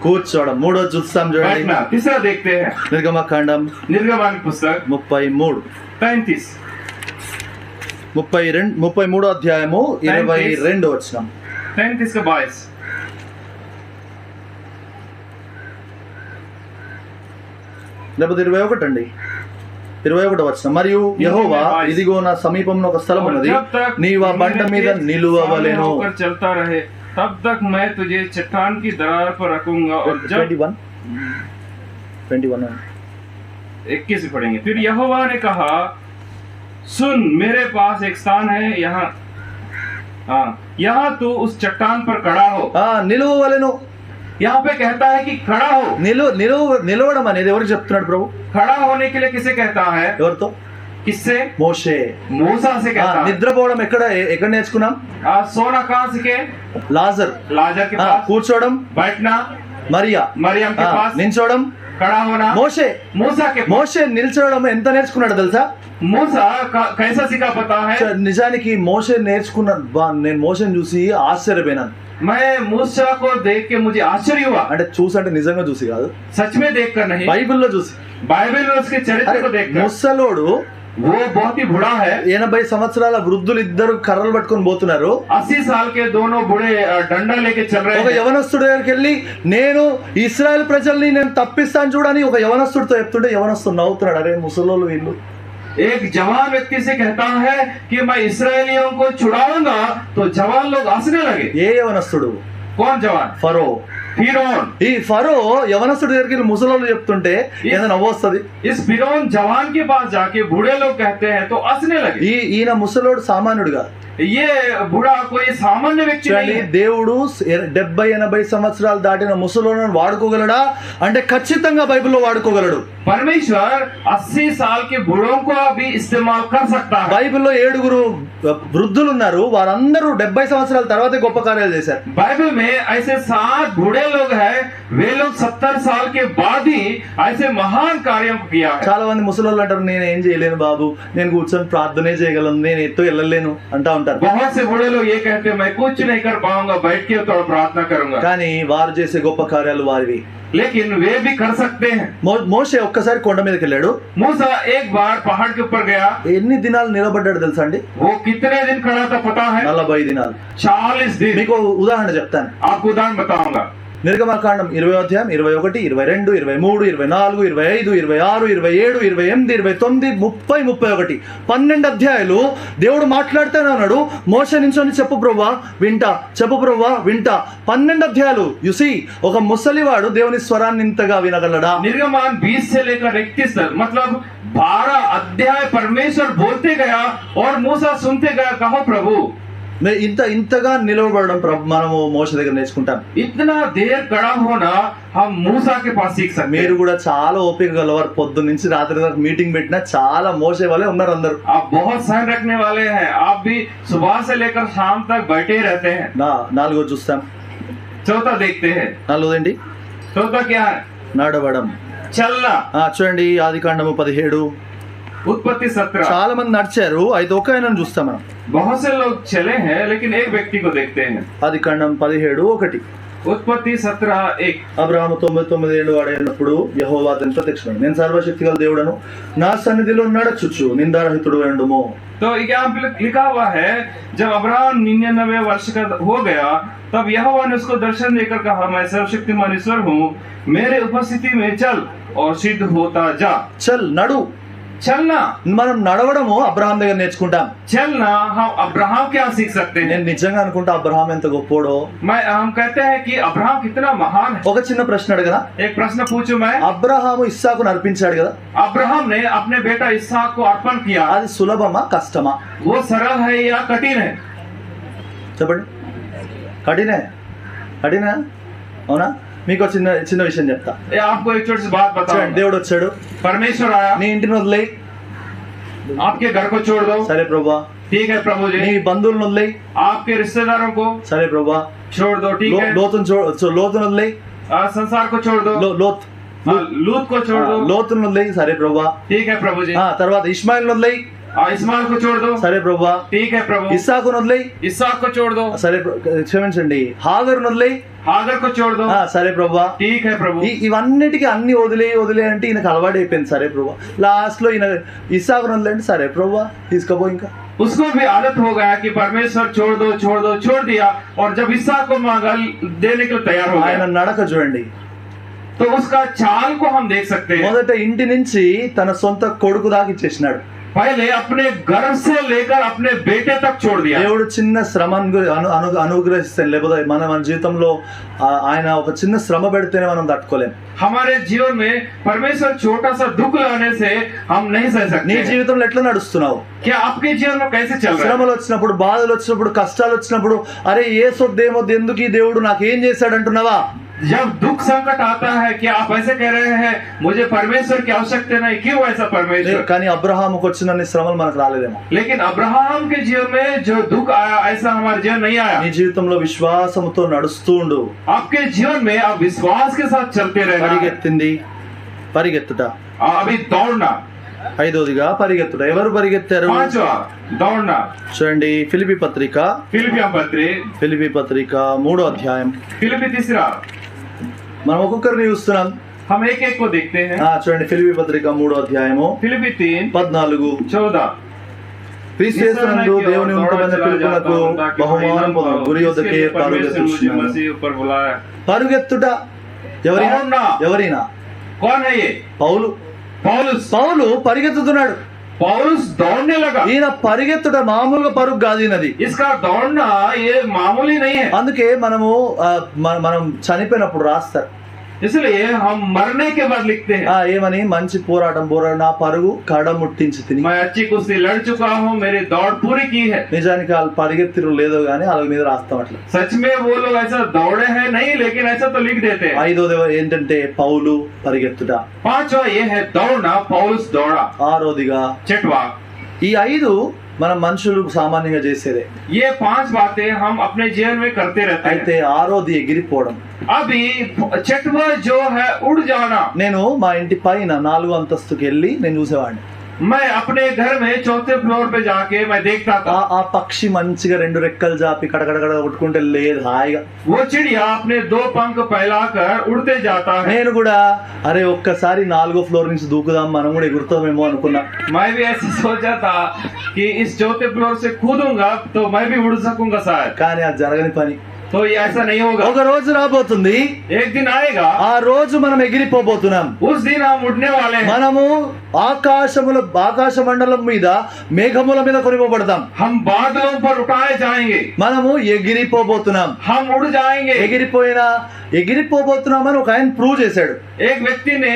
కూర్చోవడం. మూడోది చూస్తాం చూడండి, बैठना। तीसरा देखते हैं నిర్గమకాండం निर्गमन पुस्तक 33 33 33వ అధ్యాయము 22వ వచనం. 33 का 22 లేకపోతే 21 అండి, 21వ వచనం. మరియు యెహోవా ఇదిగో నా సమీపంలో ఒక స్థలం ఉన్నది, నీవు ఆ బండ మీద నిలువవలెను. होकर चलता रहे, तब तक मैं तुझे चट्टान की दरार पर रखूंगा। और जब 21 21 पढ़ेंगे। फिर यहोवा ने कहा, सुन, मेरे पास एक स्थान है, यहाँ तू उस चट्टान पर खड़ा हो। నిలువవలెను. यहाँ पे कहता है कि खड़ा हो। నిలవడం అనేది ఎవరికి చెప్తున్నాడు ప్రభు? खड़ा होने के लिए किसे कहता है? ఎవరితో? किससे? మోషే. मूसा से कहता है। నిద్రపోవడం ఎక్కడ నేర్చుకున్నాం? सोना कहाँ सीखे? లాజర్. लाजर के पास। కూర్చోవడం बैठना మరియా. मरियम के पास। నిల్చోవడం खड़ा होना మోషే. मूसा के पास। మోషే నిల్చోవడం ఎంత నేర్చుకున్నాడు తెలుసా? मूसा कैसा सीखा पता है? నిజానికి మోషే నేను మోషేని చూసి ఆశ్చర్యపోయినాను. मैं मूसा को देख के मुझे आश्चर्य हुआ। అంటే చూసంటే నిజంగా చూసి కాదు, सच में देखकर नहीं, బైబిల్లో చూసి. बाइबल में उसके चरित्र को देखकर। ముసలోడు, वो बहुत ही बूढ़ा है। 80 సంవత్సరాల వృద్ధులు ఇద్దరు కర్రలు పట్టుకొని పోతున్నారు. 80 साल के दोनों बूढ़े डंडा लेके चल रहे ఒక हैं। యవనస్తుడి దగ్గరికి వెళ్ళి నేను ఇశ్రాయేల్ ప్రజల్ని నేను తప్పిస్తాను చూడని ఒక యవనస్తుడితో చెప్తుంటే యవనస్తుడు నవ్వుతున్నాడు. అరే ముసలోళ్ళు వీళ్ళు. एक जवान व्यक्ति से कहता है कि मैं इसराइलियों को छुड़ाऊंगा, तो जवान लोग हंसने लगे। ఏ యవనస్తుడు? कौन जवान? ఫరో. फिरौन। ఈ ఫరో యవనస్తుడి దగ్గరికి వెళ్ళి ముసలోళ్ళు చెప్తుంటే ఏదో నవ్వొస్తుంది. इस फिरौन जवान के पास जाके बूढ़े लोग कहते हैं तो हंसने लगे। ఈయన ముసలోడు సామాన్యుడు కాదు. ये बूढ़ा कोई सामान्य व्यक्ति नहीं है। దేవుడు 70-80 సంవత్సరాలు దాటిన ముసలోళ్ళను వాడుకోగలడా అంటే ఖచ్చితంగా బైబిల్లో వాడుకోగలడు. परमेश्वर 80 साल के बूढ़ों को भी इस्तेमाल कर सकता है। బైబిల్లో 7 వృద్ధులు ఉన్నారు, వారందరూ 70 సంవత్సరాల తర్వాతే గొప్ప కార్యాలు చేశారు. बाइबल में ऐसे 7 बूढ़े लोग हैं, वे लोग 70 साल के बाद ही ऐसे महान कार्य किया है। చాలా మంది ముసలోళ్ళు అంటారు నేను ఏం చేయలేను బాబు, నేను కూర్చొని ప్రార్థనే చేయగలను, నేను ఎత్తు వెళ్ళలేను అంటా ఉంటారు. बहुत से बूढ़े लोग ये कहते हैं मैं कुछ नहीं कर पाऊंगा, बैठ के तो प्रार्थना करूंगा। కానీ వారు చేసే గొప్ప కార్యాలు వారివి. लेकिन वे भी कर सकते हैं। మోషే ఒక్కసారి కొండ మీదకి వెళ్ళాడు. मूसा एक बार पहाड़ के ऊपर गया। ఎన్ని దినాలు నిలబడ్డాడు తెలుసా అండి? वो कितने दिन खड़ा था पता है? 40 దినాలు. 40 दिन। మీకు ఉదాహరణ చెప్తాను. आपको उदाहरण बताऊंगा। నిర్గమకాండం 20వ అధ్యాయం 21, 22, 23, 24, 25, 26, 27, 28, 29, 30, 31 12 అధ్యాయాలు దేవుడు మాట్లాడుతూనే ఉన్నాడు. మోషే నించొని చెప్పు ప్రభువా వింటా, చెప్పు ప్రభువా వింటా. 12 అధ్యాయాలు. యుసి ఒక ముసలివాడు దేవుని స్వరాన్ని ఇంతగా వినగలడా? निर्गमन 20 से लेकर 31 तक, मतलब 12 अध्याय परमेश्वर बोलते गया और मूसा सुनते गया। कहो प्रभु, ఇంతగా నిలవబడడం మనము మోషే దగ్గర నేర్చుకుంటాం. इतना देर खड़ा होना हम मूसा के पास सीख सकते हैं। మీరు కూడా చాలా ఓపిక గలవారు. పొద్దు నుంచి రాత్రి దాకా మీటింగ్ పెట్టినా చాలా మోసే వాళ్ళే ఉన్నారు అందరూ. आप बहुत सहन रखने वाले हैं। आप भी सुबह से लेकर शाम तक बैठे ही रहते हैं। నాలుగో చూస్తాం. चौथा देखते हैं। నాలుగోదేంటి? चौथा क्या है? నడవడం, चलना। చూడండి ఆదికాండము 17. उत्पत्ति 17। చాలా మంది నడిచారు, అయితే ఒక ఆయనను చూస్తాం మనం. बहुत से लोग चले हैं, लेकिन एक व्यक्ति को देखते हैं। ఆదికాండం 17:1. उत्पत्ति 17:1। అబ్రహాము 99 ఏళ్ళు వాడైనప్పుడు యెహోవా అతనికి ప్రత్యక్షమైంది. నేను సర్వశక్తిగల దేవుడను, నా సన్నిధిలో నడచుచు నిందారహితుడు ఎండుము. तो यहाँ पे लिखा हुआ है, जब अब्राहम 99 वर्ष का हो गया तब यहोवा ने उसको दर्शन देकर कहा, मैं सर्वशक्तिमान ईश्वर हूँ, मेरे उपस्थिति में चल और सिद्ध होता जा। చల్ నడు. चलना, మనం నడవడము అబ్రహాం దగ్గర నేర్చుకుంటాం. चलना हम अब्राहम क्या सीख सकते हैं। నేను నిజంగా అనుకుంటా అబ్రహాం ఎంత గొప్పోడో. हम कहते हैं कि अब्राहम कितना महान है। ఒక చిన్న ప్రశ్న అడగనా? एक प्रश्न पूछूं मैं। అబ్రహాము ఇస్సాకును అర్పించాడు కదా, अब्राहम ने अपने बेटा इसहाक को अर्पण किया, అది సులభమా కష్టమా? वो सरल है या कठिन है? చెప్పండి. కఠినే. కఠినా? అవునా? మీకు చిన్న చిన్న విషయం చెప్తా. ये आपको एक छोटी सी बात बताऊं। చూడండి, దేవుడు వచ్చాడు, परमेश्वर आया, నీ ఇంటిని వదిలేయి. आपके घर को छोड़ दो। సరే ప్రభా. ठीक है प्रभु जी। నీ బంధువులను వదిలేయి. आपके रिश्तेदारों को సరే ప్రభా. छोड़ दो। ठीक है। లోతును వదిలేయి. संसार को छोड़ दो। लूत को छोड़ दो। లోతును వదిలేయి. సరే ప్రభా. ठीक है प्रभु जी। తర్వాత ఇష్మాయిల్ను వదిలేయి. इस्माइल को छोड़ दो। సరే ప్రభా. ठीक है प्रभु। ఇస్సాకును వదిలేయి. इसहाक को छोड़ दो। సరే క్షమించండి, హాగరును వదిలేయి. हागर को छोड़ दो। సరే ప్రభా. ठीक है प्रभु। ఇవన్నిటికీ అన్ని వదిలే అంటే ఈయనకు అలవాటు అయిపోయింది. సరే ప్రభా. లాస్ట్ లో ఈయన ఇస్సాకును వదిలేండి. సరే ప్రభా తీసుకపో. ఇంకా उसको भी आदत हो गया कि परमेश्वर छोड़ दो छोड़ दिया, और जब इसहाक को मांगा देने के लिए तैयार हो ఆయన गया, నడక చూడండి. तो उसका चाल को हम देख सकते हैं। మొదట ఇంటి నుంచి తన సొంత కొడుకు దాకా ఇచ్చేసినాడు. पहले अपने घर से लेकर अपने बेटे तक छोड़ दिया। దేవుడు చిన్న శ్రమను అనుగ్రహిస్తాడు. లేకపోతే మన జీవితంలో ఆయన ఒక చిన్న శ్రమ పెడితేనే మనం తట్టుకోలేం. हमारे जीवन में परमेश्वर छोटा सा दुख लाने से हम नहीं सह నీ सकते। జీవితంలో ఎట్లా నడుస్తున్నావు? क्या आपके जीवन में कैसे चल रहा है? శ్రమలు వచ్చినప్పుడు, బాధలు వచ్చినప్పుడు, కష్టాలు వచ్చినప్పుడు, అరే ఏసొద్దేమొద్దు, ఎందుకు ఈ దేవుడు నాకు ఏం చేశాడు అంటున్నావా? जब दुख संकट आता है, क्या आप ऐसे कह रहे हैं, मुझे परमेश्वर की आवश्यकता नहीं, क्यों ऐसा परमेश्वर? కానీ అబ్రహాముకు వచ్చిన శ్రమలు మనకు రాలేదేమో. लेकिन अब्राहम के जीवन में जो दुख आया, ऐसा हमारे जीवन नहीं आया। నీ జీవితంలో విశ్వాసంతో నడుస్తూ ఉండు. आपके जीवन में आप विश्वास के साथ चलते रहना। పరిగెత్తుట. अभी दौड़ना। ఐదోదిగా పరిగెత్తుట. ఎవరు పరిగెత్తారు? पांचवा दौड़ना। చూడండి, ఫిలిప్పీ పత్రిక फिलिपियों पत्री 3వ అధ్యాయం. फिलिपी 3 మనం ఒక్కొక్కరిని చూస్తున్నాం. हम एक एक को देखते हैं। చూడండి, ఫిలిప్పీ పత్రిక 3వ అధ్యాయము फिलिपी 3:14 14. క్రీస్తు యేసునందు దేవుని ఉన్నతమైన పిలుపునకు బహుమానం పొందు గురి యొద్దకే పరుగెత్తుచున్నాను. పరుగెత్తుట ఎవరైనా कौन है ये? పౌలు. పౌలు పరిగెత్తుతున్నాడు. पौलुस दौड़ने लगा। ఈయన పరిగెత్తుట మామూలుగా పరుగు కాదు ఈయనది. इसका दौड़ना ये मामूली नहीं है। అందుకే మనం చనిపోయినప్పుడు రాస్తారు, इसलिए हम मरने के बाद लिखते हैं, ఏమని? మంచి పోరాటం నా పరుగు కడముట్టించి తిని. मैं अच्छी कुश्ती लड़ चुका हूँ, मेरी दौड़ पूरी की है। నిజానికి వాళ్ళు పరిగెత్తిరు లేదో గానీ వాళ్ళ మీద రాస్తాం అట్లా. सच में वो लोग ऐसा दौड़े हैं नहीं, लेकिन ऐसा तो लिख देते हैं। ఐదోది ఏంటంటే పౌలు పరిగెత్తుట. पांचवा ये है दौड़ना, पौलुस दौड़ा। ఆరోదిగా छठवा, ఈ 5 మన మనుషులు సామాన్యంగా చేసేదే. ये 5 बातें हम अपने जीवन में करते रहते हैं। అయితే ఆరోది ఎగిరిపోవడం. अभी छठवा जो है उड़ जाना। నేను మా ఇంటి పైన 4వ అంతస్తుకి వెళ్ళి నేను చూసేవాడిని. मैं अपने घर में 4थे फ्लोर पे जाके मैं देखता था। ఆ పక్షి మంచిగా 2 రెక్కలు జాపి కడకడకడ కొట్టుకుంటే లేదు హాయిగా. वो चिड़िया अपने 2 पंख फैलाकर उड़ते जाता है। నేను కూడా అరే ఒక్కసారి 4వ ఫ్లోర్ నుంచి దూకుదాం, మనం కూడా ఎగురుతామేమో అనుకున్నా. मैं भी ऐसे सोचा था कि इस 4थे फ्लोर से कूदूंगा तो मैं भी उड़ सकूंगा शायद। కానీ అది జరగని పని. तो ये ऐसा नहीं होगा। ఒక రోజు రాబోతుంది, एक दिन आएगा, ఆ రోజు మనం ఎగిరిపోబోతున్నాం. उस दिन हम उड़ने वाले हैं। మనము ఆకాశ మండలం మీద మేఘముల మీద కొనిపోబడతాం. हम बादलों पर उठाए जाएंगे। మనము ఎగిరిపోబోతున్నాం. हम उड़ जाएंगे। ఎగిరిపోబోతున్నామని ఒక ఆయన ప్రూవ్ చేశాడు. एक व्यक्ति ने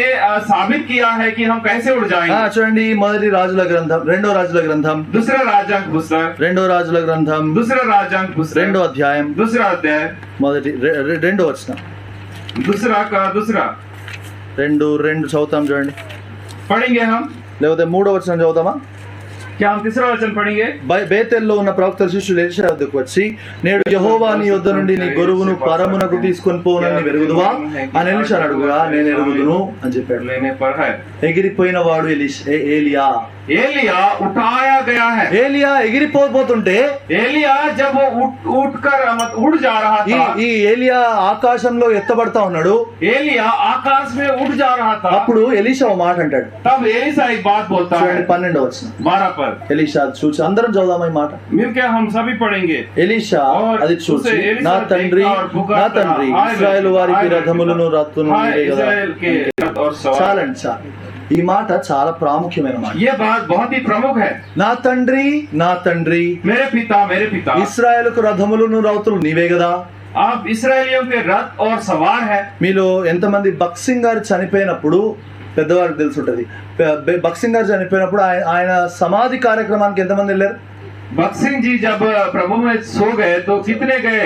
साबित किया है कि हम कैसे उड़ जाएंगे। చూడండి, మొదటి రాజుల గ్రంథం, 2వ రాజుల గ్రంథం, दूसरा राजांक पुस्तक, 2వ రాజుల గ్రంథం, दूसरा राजांक पुस्तक, 2వ అధ్యాయం, दूसरा अध्याय, మొదటి 2వ వచనం. दूसरा का दूसरा 2 చదువుతాం చూడండి. पढ़ेंगे हम, లేకపోతే 3వ వచనం చదువుతామా? क्या हम तीसरा वचन पढ़ेंगे? బేతెల్లో ఉన్న ప్రవక్త శిష్యులు ఎలీషా వద్దకు వచ్చి, నేడు యెహోవా నీ యొద్ద నుండి నీ గొరువును పరమునకు తీసుకొని పోనని ఎరుగుదువా అని ఎలీషా అడుగుగా, నేను ఎరుగుదును అని చెప్పాడు. लेने पर है ఎగిరిపోయిన వాడు ఏలియా. एलिया उठाया गया है. ఏలియా ఎగిరిపోతుంటే, एलिया जब वो उठकर उड़ जा रहा था, ఈ ఏలియా ఆకాశంలో ఎత్తబడతా ఉన్నాడు. एलिया आकाश में उड़ जा रहा था. అప్పుడు ఎలీషా ఒక మాట అంటాడు. तब एलिशा एक बात बोलता है 12వ వచనం 12 पर. ఎలీషా చూసి, అందరం చదువుదామా ఈ మాట. मिलकर हम सभी पढ़ेंगे. ఎలీషా అది చూసి, నా తండ్రి ఇశ్రాయేలు వారికి రథములను రథులను నీవే కదా. इस्राएल के और सवार. చాలండి చాలు. ఈ మాట చాలా ప్రాముఖ్యమైన మాట. ये बात बहुत ही प्रमुख है. నా తండ్రి मेरे पिता ఇశ్రాయేలుకు రథములను రౌతులు నీవే కదా. आप इस्राएलियों के रथ और सवार है. మీలో ఎంతమంది బక్సింగ్ గారు చనిపోయినప్పుడు, పెద్దవారికి తెలిసి ఉంటది, బక్సింగ్ గారు చనిపోయినప్పుడు ఆయన సమాధి కార్యక్రమానికి ఎంతమంది వెళ్ళారు? बक्सिंग जी जब प्रभु में सो गए तो कितने गए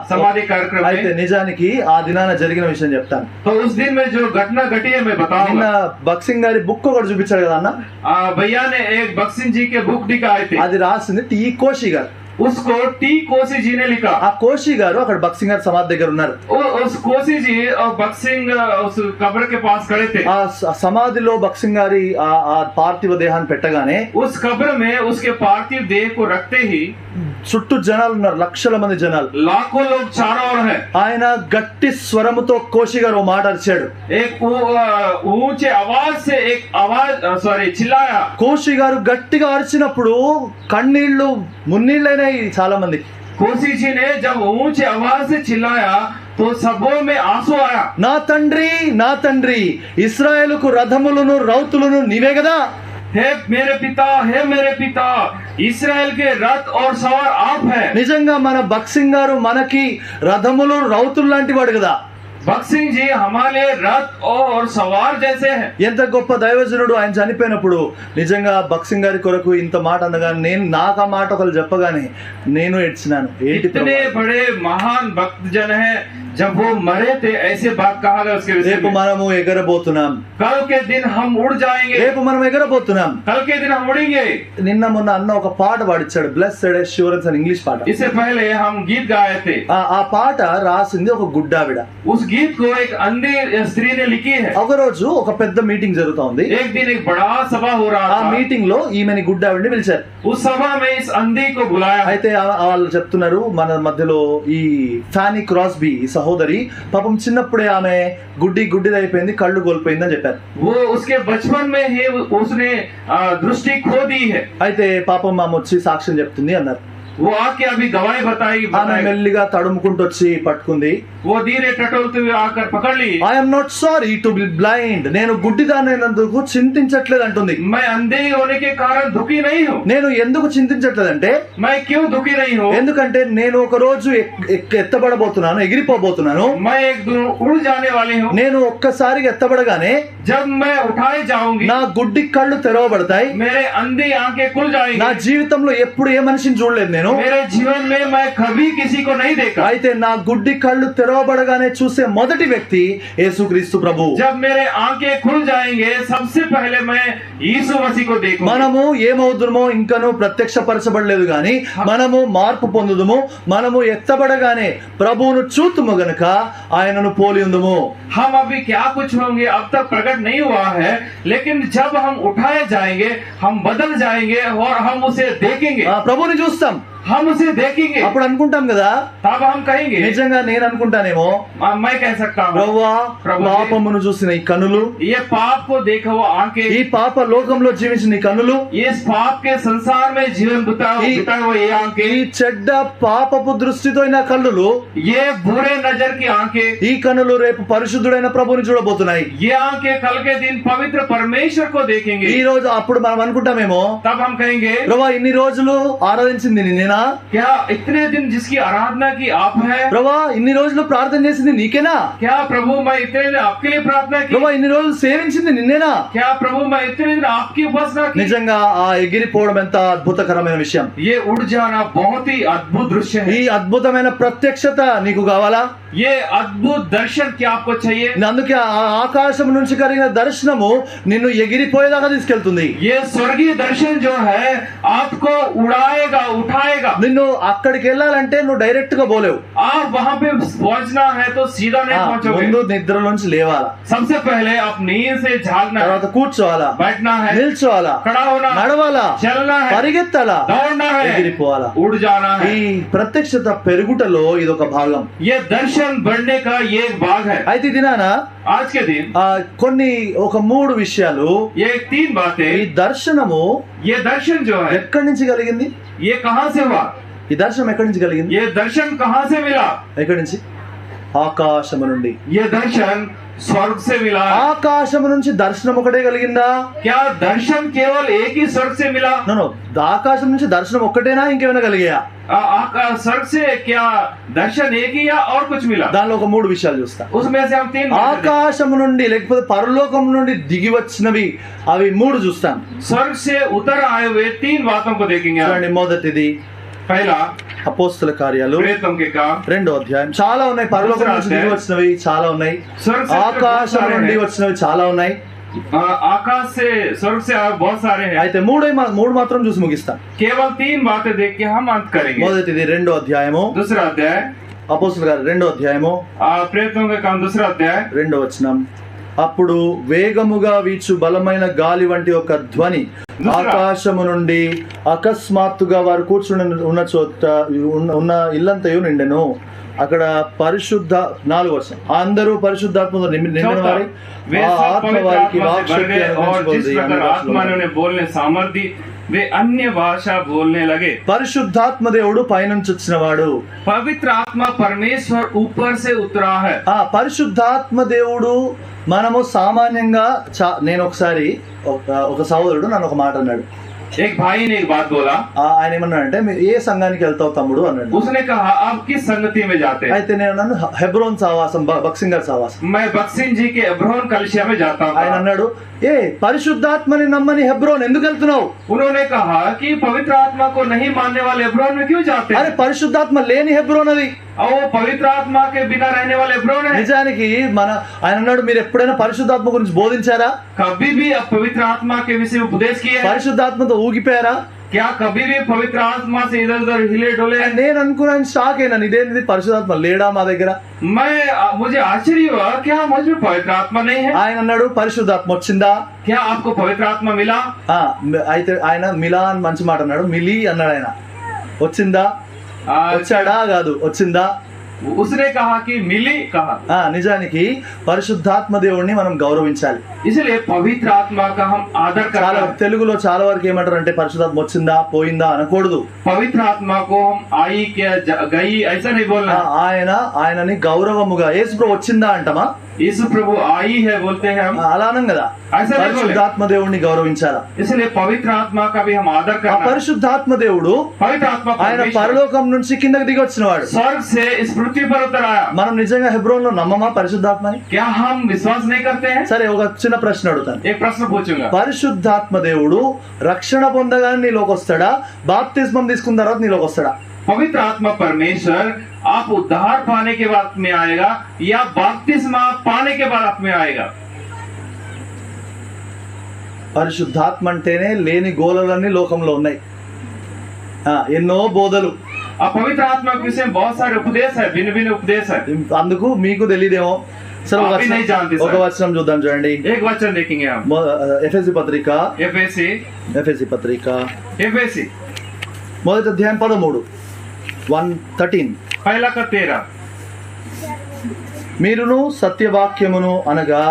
समाधि कार्यक्रम అయితే में? నిజానికి ఆ దినాన జరిగిన విషయం చెప్తాను. तो उस दिन में जो घटना घटी है मैं నిన్న बताऊंगा. బక్సింగ్ గారి బుక్ ఒకటి చూపించాడు కదా అన్న. भैया ने एक बक्सिंग जी के बुक दिखाए थे. అది రాసింది టీ కోషి గారు. उसको टी कोसी जी ने लिखा. ఆ కోషి గారు అక్కడ బక్సింగ్ గారి సమాధి దగ్గర ఉన్నారు. उस कोसी जी और बक्सिंग उस कब्र के पास खड़े थे. ఆ సమాధిలో బక్సింగ్ గారి ఆ పార్థివ దేహాన్ని పెట్టగానే उस कब्र में उसके पार्थिव देह को रखते ही చుట్టూ జనాలు ఉన్నారు, లక్షల మంది జనాలు. लाखों लोग चारों ओर है. ఆయన గట్టి స్వరముతో కోషి గారు ఓ మాట అరిచాడు. एक ऊंचे आवाज से एक आवाज चिल्लाया. కోషి గారు గట్టిగా అరిచినప్పుడు కన్నీళ్లు మున్నీళ్ళైనాయి చాలా మంది. कोसी जी ने जब ऊंचे आवाज से चिल्लाया तो सबों में आंसू आया. నా తండ్రి ఇశ్రాయేలుకు రథములను రౌతులను నీవే కదా. हे मेरे पिता इस्राएल के रथ और सवार आप है. నిజంగా మన బక్సింగ్ గారు మనకి రథములు రౌతులు లాంటి వాడు కదా. बक्सिंग जी हमारे रथ और सवार जैसे हैं. ఎంత గొప్ప దైవజనుడు. ఆయన చనిపోయినప్పుడు నిజంగా బక్సింగ్ గారి కొరకు ఇంత మాట అనగానే నాకు ఆ మాట ఒకరు చెప్పగానే నేను ఏడ్చినాను. ఏంటి इतने बड़े महान भक्त जन है, जब वो मरे थे ऐसे बात कहा गया उसके विषय రేపు में. మనము ఎగరబోతున్నాం, कल के दिन हम उड़ जाएंगे. రేపు మనం ఎగరబోతున్నాం. कल के दिन हम उड़ेंगे. నిన్న మొన్న అన్న ఒక పాట పాడిచ్చాడు, బ్లెస్డ్ అష్యూరెన్స్ అని ఇంగ్లీష్ పాట. इससे पहले हम गीत गाए थे. ఆ పాట రాసింది ఒక గుడ్డావిడ. उस गीत को एक अंधी स्त्री ने लिखी है. ఒక రోజు ఒక పెద్ద మీటింగ్ జరుగుతా ఉంది. एक दिन एक बड़ा सभा हो रहा ఆ था. మీటింగ్ లో ఈమెని గుడ్డావిడిని పిలిచారు. उस सभा में इस अंधी को बुलाया. అయితే వాళ్ళు చెప్తున్నారు, మన మధ్యలో ఈ ఫానీ క్రాస్బీ ఈ సహోదరి పాపం చిన్నప్పుడే ఆమె గుడ్డిదైపోయింది, కళ్ళు కోల్పోయిందని చెప్పారు. वो उसके बचपन में ही उसने दृष्टि खो दी है. అయితే పాపం ఆమె వచ్చి సాక్ష్యం చెప్తుంది అన్నారు. वो आके अभी गवाही ఆమె बताएगी. మెల్లిగా తడుముకుంటూ వచ్చి పట్టుకుంది. वो धीरे टटोलते हुए आकर पकड़ ली. I'm not sorry to be blind. నేను గుడ్డిదానైనందుకు చింతించట్లేదు అంటుంది. मैं अंधे होने के कारण दुखी नहीं हूँ. నేను ఎందుకు చింతించట్లేదంటే, मैं क्यों दुखी नहीं हूँ? ఎందుకంటే నేను ఒక రోజు ఎత్తబడబోతున్నాను, ఎగిరిపోబోతున్నాను. मैं एक दिन उड़ जाने वाली हूँ. నేను ఒక్కసారిగా ఎత్తబడగానే जब मैं उठाई जाऊंगी నా గుడ్డి కళ్ళు తెరవబడతాయి. मेरे अंधी आंखें खुल నా जाएंगी. జీవితంలో ఎప్పుడు ఏ మనిషిని చూడలేదు నేను. मेरे जीवन में मैं कभी किसी को नहीं देखा. అయితే నా గుడ్డి కళ్ళు తెరవబడగానే చూసే మొదటి వ్యక్తి యేసుక్రీస్తు ప్రభు. जब मेरे आंखें खुल जाएंगे सबसे पहले मैं यीशु मसीह को देखूंगा. మనము ఏమవుదుమో ఇంకనూ ప్రత్యక్షపరచబడలేదు గాని మనము మార్పు పొందుదుము. మనము ఎత్తబడగానే ప్రభువును చూతుము గనుక ఆయనను పోలి ఉందుము. हम अभी क्या कुछ होंगे अब तक प्रकट नहीं हुआ है, लेकिन जब हम उठाए जाएंगे हम बदल जाएंगे और हम उसे देखेंगे. ప్రభువుని చూస్తాం, हम उसे देखेंगे. అప్పుడు అనుకుంటాం కదా, तब हम कहेंगे. నిజంగా నేను అనుకుంటానేమో, मैं कह सकता हूँ ప్రభువా ప్రభు పాపమును చూసిన ఈ కనులు, ये पाप को देखा हुआ आंखें, ఈ పాప లోకంలో జీవించిన ఈ కనులు, इस पाप के संसार में जीवन बिताया हुआ ये ఈ आंखें, చెడ్డ పాపపు దృష్టితో అయిన కళ్ళులు, ये बुरे नजर की आंखें, ఈ కనులు రేపు పరిశుద్ధుడైన ప్రభుని చూడబోతున్నాయి. ये आंखें कल के दिन पवित्र परमेश्वर को देखेंगे. ఈ రోజు అప్పుడు మనం అనుకుంటామేమో, तब हम कहेंगे ప్రభా ఇన్ని రోజులు ఆరాధించింది నేను నీవేనా? क्या इतने दिन जिसकी आराधना की आप है? ప్రభా ఇన్ని రోజులు ప్రార్థన చేసింది నీకేనా? क्या प्रभु मैं इतने दिन आपके लिए प्रार्थना की? ప్రభా ఇన్ని రోజులు సేవించింది నిన్నేనా? क्या प्रभु मैं इतने दिन आपकी उपासना की? నిజంగా ఆ ఎగిరిపోవడం ఎంత అద్భుతకరమైన విషయం. ये उड़ जाना बहुत ही अद्भुत दृश्य ఈ है। అద్భుతమైన ప్రత్యక్షత నీకు కావాలా? ये अद्भुत दर्शन क्या आपको चाहिए? అందుకే ఆ ఆకాశం నుంచి కలిగిన దర్శనము నిన్ను ఎగిరిపోయేదాకా తీసుకెళ్తుంది. ये स्वर्गीय दर्शन जो है आपको उड़ाएगा, उठाएगा। నిన్ను అక్కడికి వెళ్ళాలంటే నువ్వు డైరెక్ట్ గా పోలేవు. आप वहां पे पहुंचना है तो सीधा नहीं पहुंचोगे। ముందు నిద్రలోంచి లేవాలా, सबसे पहले आप नींद से जागना है, తర్వాత కూర్చోవాలా, बैठना है, నిల్చోవాలా, खड़ा होना, నడవాలా, चलना है, పరిగెత్తాలా, दौड़ना है, ఎగిరిపోవాలా. उड़ जाना है। ఈ ప్రత్యక్షత పెరుగుటలో ఇదొక భాగం. ये दर्शन बढ़ने का ये एक भाग है। అయితే దినాన आज के दिन కొన్ని ఒక 3 విషయాలు. ये 3 ఈ बातें, దర్శనము ये दर्शन जो है ఎక్కడి నుంచి కలిగింది? ये कहां से हुआ? ఈ దర్శనం ఎక్కడి నుంచి కలిగింది? ये दर्शन कहां से मिला? ఎక్కడి నుంచి? ఆకాశము నుండి. ये दर्शन स्वर्ग से मिला। ఆకాశము నుంచి దర్శనం ఒకటే కలిగిందా? क्या दर्शन केवल एक ही स्वर्ग से मिला? నో ఆకాశం నుంచి దర్శనం ఒక్కటేనా, ఇంకేమైనా కలిగాయా? स्वर्ग से क्या दर्शन एक ही या और कुछ मिला? దానిలో ఒక 3 విషయాలు చూస్తా. उसमें से हम 3 बातें ఆకాశము నుండి లేకపోతే పరలోకం నుండి దిగి వచ్చినవి అవి 3 చూస్తాం. स्वर्ग से उतर आए हुए 3 बातों को देखेंगे। చూడండి, మొదటిది पहला అపోస్తల కార్యాలు प्रेतों के काम, 2వ అధ్యాయం. చాలా ఉన్నాయి, పరలోకం నుంచి దిగి వచ్చినవి చాలా ఉన్నాయి, स्वर्ग से ఆకాశం నుండి వచ్చినవి చాలా ఉన్నాయి. आकाश से स्वर्ग से बहुत सारे हैं। అయితే 3 మాత్రం చూసి ముగిస్తాం. केवल 3 बातें देख के हम अंत करेंगे। మొదటిది 2వ అధ్యాయము, दूसरा अध्याय అపోస్తల కార్యాలు 2వ అధ్యాయము प्रेतों के काम, दूसरा अध्याय 2వ వచనం. అప్పుడు వేగముగా వీచు బలమైన గాలి వంటి ఒక ధ్వని ఆకాశము నుండి అకస్మాత్తుగా వారు కూర్చుని ఉన్న చోట ఉన్న ఇల్లంతయు నిండెను. అక్కడ పరిశుద్ధ 4వ వచనం. అందరూ పరిశుద్ధాత్మతో నిండిన వారి वे ఆ सब ఆత్మ पवित्र వారికి आत्मा से వాక్ भर శక్తి गए और जिस प्रकार आत्मा ने उन्हें बोलने सामर्थ्य दी, वे अन्य भाषा बोलने लगे। పరిశుద్ధాత్మ దేవుడు పైనుంచి వచ్చినవాడు. पवित्र आत्मा परमेश्वर ऊपर से उतरा है। ఆ పరిశుద్ధాత్మ దేవుడు మనము సామాన్యంగా నేను ఒకసారి ఒక సహోదరుడు నన్ను ఒక మాట అన్నాడు. एक भाई ने एक बात बोला। ఆయన ఏమన్నాడంటే, మీరు ఏ సంఘానికి వెళ్తావు తమ్ముడు అన్నాడు. उसने कहा आप किस संगति में जाते हैं? అయితే నేను నన్ను హెబ్రోన్ సహవాసం, బక్సింగ్ గారి సహవాసం. मैं बक्सिंग जी के अब्रोन कलिसिया में जाता हूँ। ఆయన అన్నాడు, ఏ పరిశుద్ధాత్మని నమ్మని హెబ్రోన్ ఎందుకు వెళ్తున్నావు? उन्होंने कहा कि पवित्र आत्मा को नहीं मानने वाले अब्रोन में क्यों जाते అరే हैं? పరిశుద్ధాత్మ లేని హెబ్రోన్ అది. और वो पवित्र आत्मा के बिना रहने वाले अब्रोन है। నిజానికి ఆయన అన్నాడు, మీరు ఎప్పుడైనా పరిశుద్ధాత్మ గురించి బోధించారా? कभी भी आप पवित्र आत्मा के विषय में उपदेश किए हैं? పరిశుద్ధాత్మతో ఊగిపోయారా? क्या कभी भी पवित्र आत्मा से इधर उधर हिले डोले हैं? నేను అనుకున్నాను, షాక్ అయినాను, ఇదేంటిది పరిశుద్ధాత్మ లేడా మా దగ్గర? मुझे आश्चर्य हुआ, क्या मुझ में पवित्र आत्मा नहीं है? ఆయన అన్నాడు, పరిశుద్ధాత్మ వచ్చిందా? क्या आपको पवित्र आत्मा मिला? అయితే ఆయన మిలా అని మంచి మాట అన్నాడు, మిలి అన్నాడు. ఆయన వచ్చిందా? వచ్చాడా? కాదు, వచ్చిందా. उसने कहा कि मिली कहा। నిజానికి పరిశుద్ధాత్మ దేవుణ్ణి మనం గౌరవించాలి. इसलिए पवित्र आत्मा का हम आदर చాలా करना। తెలుగులో చాలా వరకు ఏమంటారు అంటే పరిశుద్ధాత్మ వచ్చిందా పోయిందా అనకూడదు. पवित्र आत्मा को हम आई क्या गई ऐसा नहीं बोलना। ఆయనని గౌరవముగా యేసు ప్రభు వచ్చిందా అంటామా? यीशु प्रभु आई है बोलते हैं हम, అలా అనం కదా. ऐसा नहीं बोले। పరిశుద్ధాత్మ దేవుణ్ణి గౌరవించాలా. इसलिए पवित्र आत्मा का भी हम आदर ఆ करना। పరిశుద్ధాత్మ దేవుడు पवित्र आत्मा ఆయన परमेश्वर పరలోకం నుంచి కిందకి దిగి వచ్చినవాడు. स्वर्ग से इस पृथ्वी पर उतर आया। మనం నిజంగా హెబ్రోన్ లో నమ్మమా పరిశుద్ధాత్మని? क्या हम विश्वास नहीं करते हैं? సరే, ఒక చిన్న ప్రశ్న అడుగుతాను. एक प्रश्न पूछूंगा। పరిశుద్ధాత్మ దేవుడు రక్షణ పొందగానే నీలోకి వస్తాడా, బాప్తిస్మం తీసుకున్న తర్వాత నీలోకి వస్తాడా? पवित्र आत्मा परमेश्वर आप उद्धार पाने के बाद में आएगा या बपतिस्मा पाने के बाद आप में आएगा? పరిశుద్ధాత్మ అంటేనే లేని గోలలన్నీ లోకంలో ఉన్నాయి. ఎన్నో బోధలు. पवित्र आत्मा के विषय में बहुत सारे उपदेश है, भिन्न भिन्न उपदेश है। అందుకు మీకు తెలియదేమో. సరే, అవి नहीं जानते सर। ఒక వచనం చూద్దాం, చూడండి. एक वचन देखेंगे हम। ఎఫెసీ పత్రిక एफएसी మొదటి అధ్యాయం 13 1:13. पहला का 13। మీరును సత్యవాక్యమును అనగా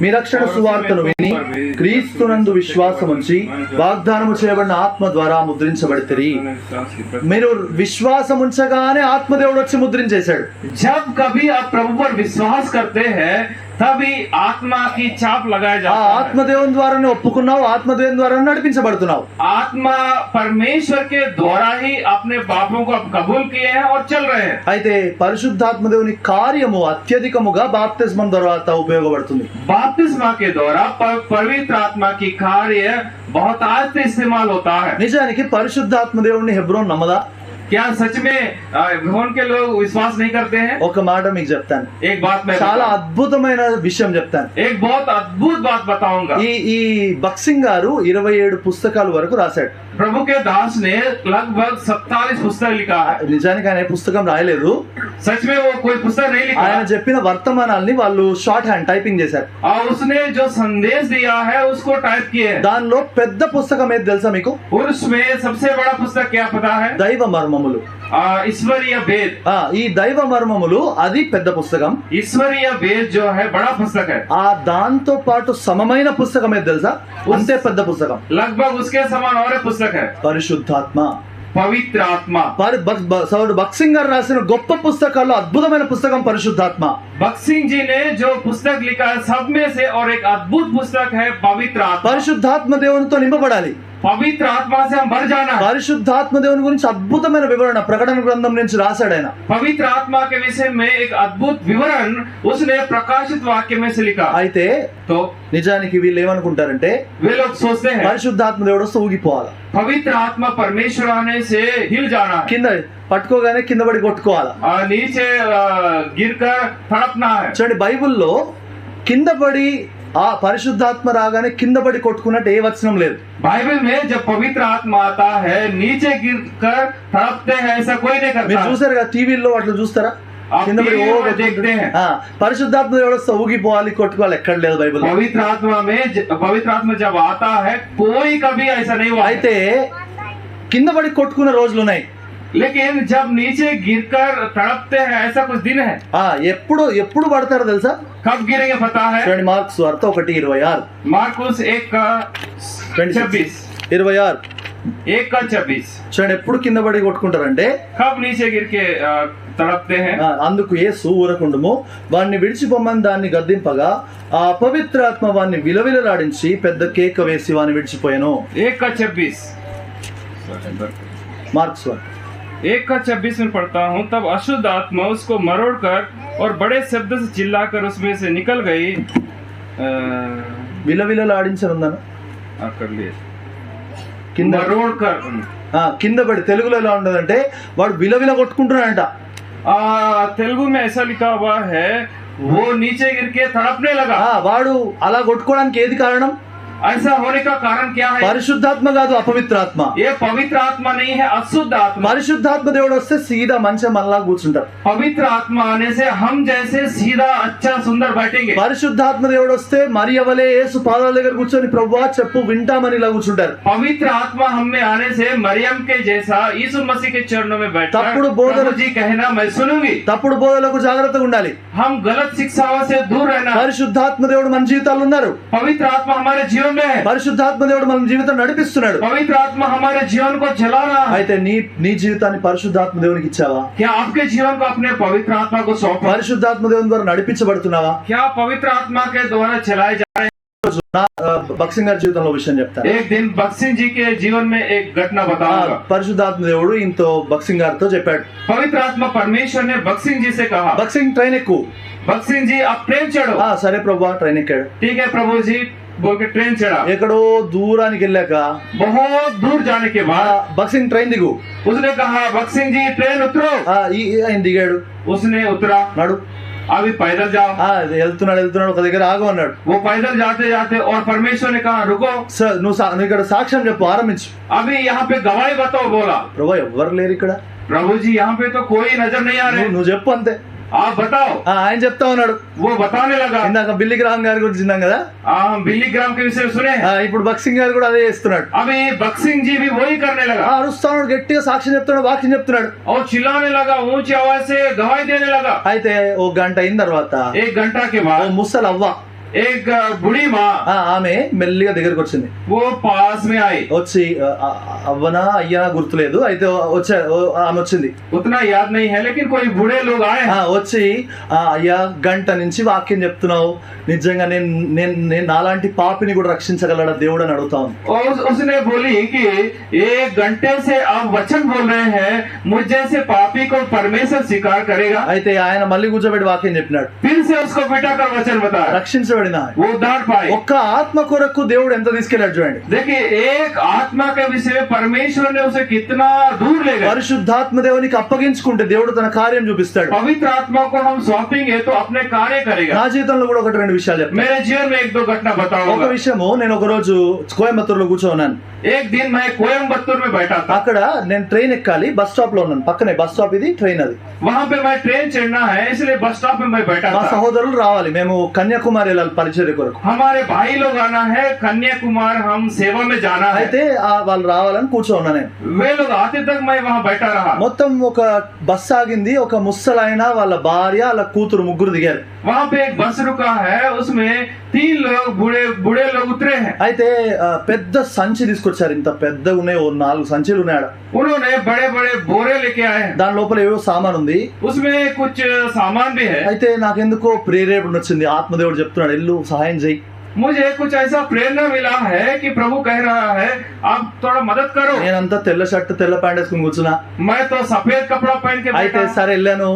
మీ రక్షణ సువార్తను విని पर भी క్రీస్తునందు విశ్వాసముంచి వాగ్దానము చేయబడిన ఆత్మ ద్వారా ముద్రించబడితిరి. विश्वास की प्रति- మీరు విశ్వాసం ఉంచగానే ఆత్మదేవుడు వచ్చి ముద్రించేశాడు. जब कभी आप प्रभु पर विश्वास करते हैं तभी आत्मा की छाप लगाया ఆ जाता है। ఆత్మదేవుని ద్వారానే ఒప్పుకున్నావు, ఆత్మదేవుని ద్వారా నడిపించబడుతున్నావు. आत्मा परमेश्वर के द्वारा ही अपने पापों को आप कबूल किए हैं और चल रहे हैं। అయితే పరిశుద్ధాత్మదేవుని కార్యము అత్యధికముగా బాప్తిస్మం తర్వాత ఉపయోగపడుతుంది. बपतिस्मा के द्वारा पवित्र आत्मा की कार्य बहुत आज से इस्तेमाल होता है। నిజానికి పరిశుద్ధాత్మదేవుని హెబ్రోన్ నమ్మదా? क्या सच में भवन के लोग विश्वास नहीं करते हैं? ఒక మాట మీకు చెప్తాను, एक बात मैं చాలా बताऊं। అద్భుతమైన విషయం చెప్తాను. एक बहुत अद्भुत बात बताऊंगा। ఈ బక్సింగ్ గారు 27 పుస్తకాలు వరకు రాశాడు. प्रभु के दास ने लगभग 47 पुस्तक लिखा है। నిజానికి ఆయన ఏ పుస్తకం రాయలేదు. सच में वो कोई पुस्तक नहीं लिखा ఆయన చెప్పిన వర్తమానాల్ని వాళ్ళు షార్ట్ హ్యాండ్ టైపింగ్ చేశారు. और उसने जो संदेश दिया है उसको टाइप किए हैं। దానిలో పెద్ద పుస్తకం ఏది తెలుసా మీకు? उसमें सबसे बड़ा पुस्तक क्या पता है? దైవ మర్మములు. ईश्वरीय वेद। ఈ దైవ మర్మములు అది పెద్ద పుస్తకం. ईश्वरीय वेद जो है बड़ा पुस्तक है। ఆ దాంతో పాటు సమమైన పుస్తకం ఏది తెలుసా? అంతే పెద్ద పుస్తకం. लगभग उसके समान और एक पुस्तक है, పరిశుద్ధాత్మ. पवित्र आत्मा। సౌడు బక్సింగ్ గారు రాసిన గొప్ప పుస్తకాల్లో అద్భుతమైన పుస్తకం పరిశుద్ధాత్మ. बक्सिंग जी ने जो पुस्तक लिखा है सब में से और एक अद्भुत पुस्तक है पवित्र आत्मा। పరిశుద్ధాత్మ దేవునితో నింపబడాలి. पवित्र आत्मा से हम भर जाना है। పరిశుద్ధాత్మ దేవుని గురించి అద్భుతమైన వివరణ ప్రకటన గ్రంథం నుంచి రాశాడు ఆయన. पवित्र आत्मा के विषय में एक अद्भुत विवरण उसने प्रकाशित वाक्य में से लिखा। అయితే तो నిజానికి వీళ్ళు ఏమనుకుంటారంటే वे लोग सोचते हैं పరిశుద్ధాత్మ దేవుడు వస్తే ఊగిపోవాలి, पवित्र आत्मा परमेश्वर आने से हिल जाना है, కింద పట్టుకోగానే కింద పడి కొట్టుకోవాలి. नीचे गिरकर तड़पना है। చూడండి బైబిల్లో కింద పడి ఆ పరిశుద్ధాత్మ రాగానే కింద పడి కొట్టుకున్నట్టు ఏ వచనం లేదు. बाइबल में जब पवित्र आत्मा आता है नीचे गिरकर तड़पते हैं, ऐसा कोई नहीं మీరు करता। చూసారు కదా టీవీలో అట్లా చూస్తారా? आप కింద పడి टीवी ఓ में కొట్టుకుంటూ- देखते हैं ఆ, పరిశుద్ధాత్మ దేవుడు వస్తే ఊగిపోవాలి కొట్టుకోవాలి ఎక్కడ లేదు బైబిల్. पवित्र आत्मा में पवित्र आत्मा जब आता है कोई कभी ऐसा नहीं हुआ है। అయితే కింద పడి కొట్టుకున్న రోజులు ఉన్నాయి. लेकिन जब नीचे गिरकर तड़पते हैं ऐसा कुछ दिन है। ఎప్పుడు ఎప్పుడు పడతారో తెలుసా? कब गिरेंगे पता है? చూడండి మార్క్స్ వార్త 1:26. मार्कुस 1:26 చూడండి ఎప్పుడు కింద పడి కొట్టుకుంటారంటే कब नीचे गिर के तड़पते हैं? అందుకు యేసు ఊరకుండుము వాడిని విడిచిపోమని దాన్ని గద్దింపగా ఆ పవిత్రాత్మ వాడిని విలవిలలాడించి పెద్ద కేక వేసి వాడిని విడిచిపోయాను. 1:26 మార్క్స్ వార్త 1:26 में पढ़ता हूँ। तब अशुद्ध आत्मा उसको मरोड़ कर और बड़े शब्द से चिल्लाकर उसमें से निकल गई। విలవిలలాడించనుందను कर लिए కింద मरोड़ कर కింద పడి తెలుగులో ఎలా ఉండదంటే వాడు విలవిల కొట్టుకుంటున్నాడంట. तेलुगु में ऐसा लिखा हुआ है वो नीचे गिर के तड़पने लगा। వాడు అలా కొట్టుకోవడానికి ఏది కారణం? ऐसा होने का कारण क्या है? పరిశుద్ధాత్మ కాదు, అపవిత్రాత్మ. ये पवित्र आत्मा नहीं है, अशुद्ध आत्मा। పరిశుద్ధాత్మ దేవుడు వస్తే సీదా మంచిగా మనలా కూర్చుంటారు. पवित्र आत्मा आने से हम जैसे सीधा अच्छा सुंदर बैठेंगे। పరిశుద్ధాత్మ దేవుడు వస్తే మరియ వలె యేసు పాదాల దగ్గర కూర్చొని ప్రభువా చెప్పు వింటామని ఇలా కూర్చుంటారు. पवित्र आत्मा हम में आने से मरियम के जैसा यीशु मसीह के चरणों में बैठकर तప్పుడు బోధన- प्रभु जी कहना मैं सुनूंगी। తప్పుడు బోధలకు జాగ్రత్తగా ఉండాలి. हम गलत शिक्षाओं से दूर रहना। పరిశుద్ధాత్మ దేవుడు మన జీవితాల్లో ఉన్నారు. पवित्र आत्मा हमारे जीवन में है। పరిశుద్ధాత్మ దేవుడు మన జీవితం నడిపిస్తున్నాడు. पवित्र आत्मा हमारे जीवन को चला रहा है। అయితే నీ జీవితాన్ని పరిశుద్ధాత్మ దేవునికి ఇచ్చావా? क्या आपके जीवन को अपने पवित्र आत्मा को सौंपा? పరిశుద్ధాత్మ దేవుని ద్వారా నడిపించబడుతున్నావా? क्या पवित्र आत्मा के द्वारा चलाए जा रहे हैं? బక్సింగ్ గారి జీవితంలో విషయం చెప్తాను. एक दिन बक्सिंग जी के जीवन में एक घटना बताऊंगा। పరిశుద్ధాత్మ దేవుడు ఇంతో బక్సింగ్ గారితో చెప్పాడు, पवित्र आत्मा परमेश्वर ने बक्सिंग जी से कहा బక్సింగ్ ట్రైన్ ఎక్కు. बक्सिंग जी आप ट्रेन चढ़ो। సరే ప్రభు ట్రైన్ ఎక్కాడు. ठीक है प्रभु जी बोल के ट्रेन चढ़ा। ఎక్కడో దూరానికి వెళ్ళాక बहुत दूर जाने के बाद బక్సింగ్ ట్రైన్ దిగు. उसने कहा बक्सिंग जी ट्रेन उतरो। ఆయన దిగాడు. उसने उतरा। నడు अभी पैदल जाओ। వెళ్తున్నాడు ఒక దగ్గర ఆగు అన్నాడు. वो पैदल जाते जाते और परमेश्वर ने कहा रुको, నువ్వు ఇక్కడ సాక్ష్యం చెప్పు ఆరంభించు. अभी यहाँ पे गवाही बताओ। बोला ప్రభు ఎవ్వరు లేరు ఇక్కడ. प्रभु जी यहाँ पे तो कोई नजर नहीं आ रहे। నువ్వు చెప్పు అంతే. आप बताओ। ఆయన చెప్తా ఉన్నాడు. वो बताने लगा। ఇందాక బిల్లి గ్రాహం గారి గురించి విన్నాం కదా. बिल्ली ग्राम के विषय सुने। ఇప్పుడు బక్సింగ్ గారు కూడా అదే చేస్తున్నాడు. अभी बक्सिंग जी भी वही करने लगा। అరుస్తున్నాడు, గట్టిగా సాక్ష్యం చెప్తున్నాడు, వాక్యం చెప్తున్నాడు. और चिल्लाने लगा, ऊंची आवाज से गवाही देने लगा। అయితే ఓ గంట అయిన తర్వాత एक घंटा के ఓ बाद ముసలవ్వ एक बूढ़ी माँ ఆమె మెల్లిగా దగ్గరికి వచ్చింది. वो पास में आई, వచ్చి అవ్వనా అయ్యనా గుర్తులేదు, అయితే ఆమె వచ్చింది. उतना याद नहीं है लेकिन कोई बूढ़े लोग आए వచ్చి అయ్యా గంట నుంచి వాక్యం చెప్తున్నావు, నిజంగా నేను నాలాంటి పాపిని కూడా రక్షించగలడా దేవుడు అని అడుగుతా ఉంది. और उसने बोली कि 1 घंटे से आप वचन बोल रहे हैं, मुझ जैसे पापी को परमेश्वर स्वीकार करेगा। అయితే ఆయన మళ్ళీ కూర్చోబెట్టి వాక్యం చెప్పినాడు. फिर से उसको बेटा का वचन बताया, రక్షించబడిన वो उद्धार पाए। ఒక్క ఆత్మ కొరకు దేవుడు ఎంత తీసుకెళ్ళాడు చూడండి. देखिए एक आत्मा के विषय में परमेश्वर ने उसे कितना दूर ले गया। పరిశుద్ధాత్మ దేవునికి అప్పగించుకుంటే దేవుడు తన కార్యం చూపిస్తాడు. पवित्र आत्मा को हम सौंपेंगे तो अपने कार्य करेगा। నా జీవితంలో కూడా 1-2 విషయాలు చెప్తాను. मेरे जीवन में 1-2 घटना ఒక बताऊंगा। విషయము, నేను ఒక రోజు కోయంబత్తూరులో కూర్చోన్నాను. एक दिन मैं कोयम्बतूर में बैठा था, అక్కడ నేను ట్రైన్ ఎక్కాలి, బస్ స్టాప్ లో ఉన్నాను. పక్కనే బస్ స్టాప్, ఇది ట్రైన్ అది. वहाँ पे मैं ट्रेन चढ़ना है इसलिए बस स्टॉप में मैं बैठा మా था। సహోదరులు రావాలి, మేము కన్యాకుమారి వెళ్ళాలి పరిచర్య కొరకు. हमारे भाई लोग आना है कन्याकुमार, हम सेवा में जाना है। అయితే వాళ్ళు రావాలని కూర్చోన్నా నేను. वे लोग आते तक मैं वहाँ बैठा रहा। మొత్తం ఒక బస్ ఆగింది, ఒక ముసలాయన వాళ్ళ భార్య వాళ్ళ కూతురు ముగ్గురు దిగారు. वहाँ पे एक बस रुका है, उसमें 3 लोग बूढ़े लोग उतरे हैं। అయితే పెద్ద సంచి తీసుకొచ్చారు, ఇంత పెద్దగా ఉన్నాయి, 4 సంచులు ఉన్నాయి ఆడ. उन्होंने बड़े बड़े बोरे लेके आए हैं, దాని లోపల ఏవో సామాన్ ఉంది. उसमें कुछ सामान भी है। అయితే నాకెందుకో ప్రేరేపణ వచ్చింది, ఆత్మదేవుడు చెప్తున్నాడు వెళ్ళు సహాయం చేయి. मुझे कुछ ऐसा प्रेरणा मिला है कि प्रभु कह रहा है आप थोड़ा मदद करो। నేనంతా తెల్ల షర్ట్ తెల్ల ప్యాంట్ వేసుకుని కూర్చున్నా. मैं तो सफेद कपड़ा पहन के అయితే बैठा। సరే వెళ్ళాను.